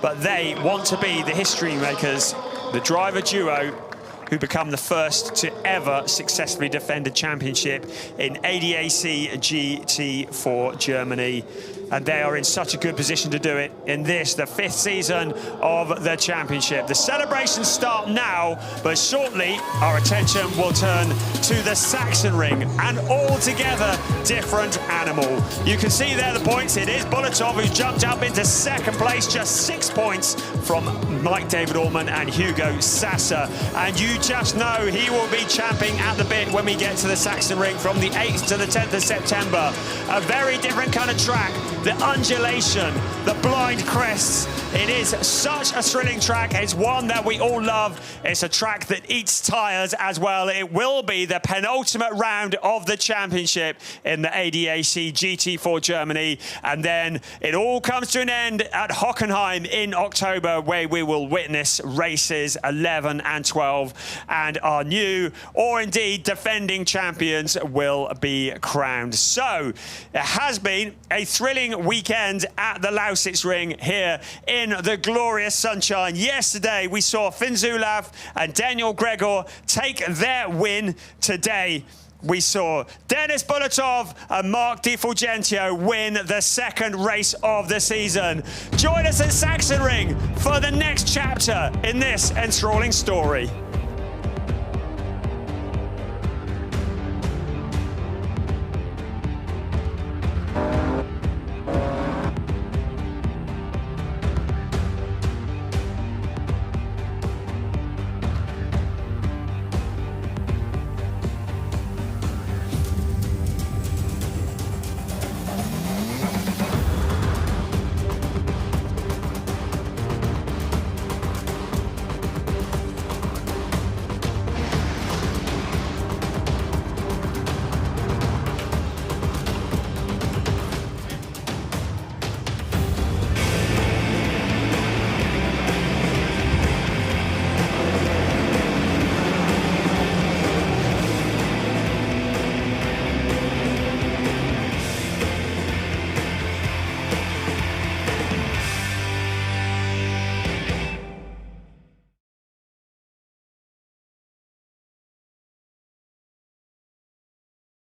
but they want to be the history makers, the driver duo who become the first to ever successfully defend a championship in ADAC GT4 Germany. And they are in such a good position to do it in this, the 5th season of the championship. The celebrations start now, but shortly our attention will turn to the Sachsenring, an altogether different animal. You can see there the points. It is Bulatov who's jumped up into second place, just 6 points from Mike David Altman and Hugo Sasser. And you just know he will be champing at the bit when we get to the Sachsenring from the 8th to the 10th of September. A very different kind of track. the undulation, the blind crests. It is such a thrilling track. It's one that we all love. It's a track that eats tyres as well. It will be the penultimate round of the championship in the ADAC GT4 Germany. And then it all comes to an end at Hockenheim in October, where we will witness races 11 and 12. And our new, or indeed defending champions, will be crowned. So it has been a thrilling weekend at the Lausitzring here in the glorious sunshine. Yesterday we saw Finn Zulauf and Daniel Gregor take their win. Today we saw Dennis Bulatov and Mark Di Fulgentio win the second race of the season. Join us at Sachsenring for the next chapter in this enthralling story.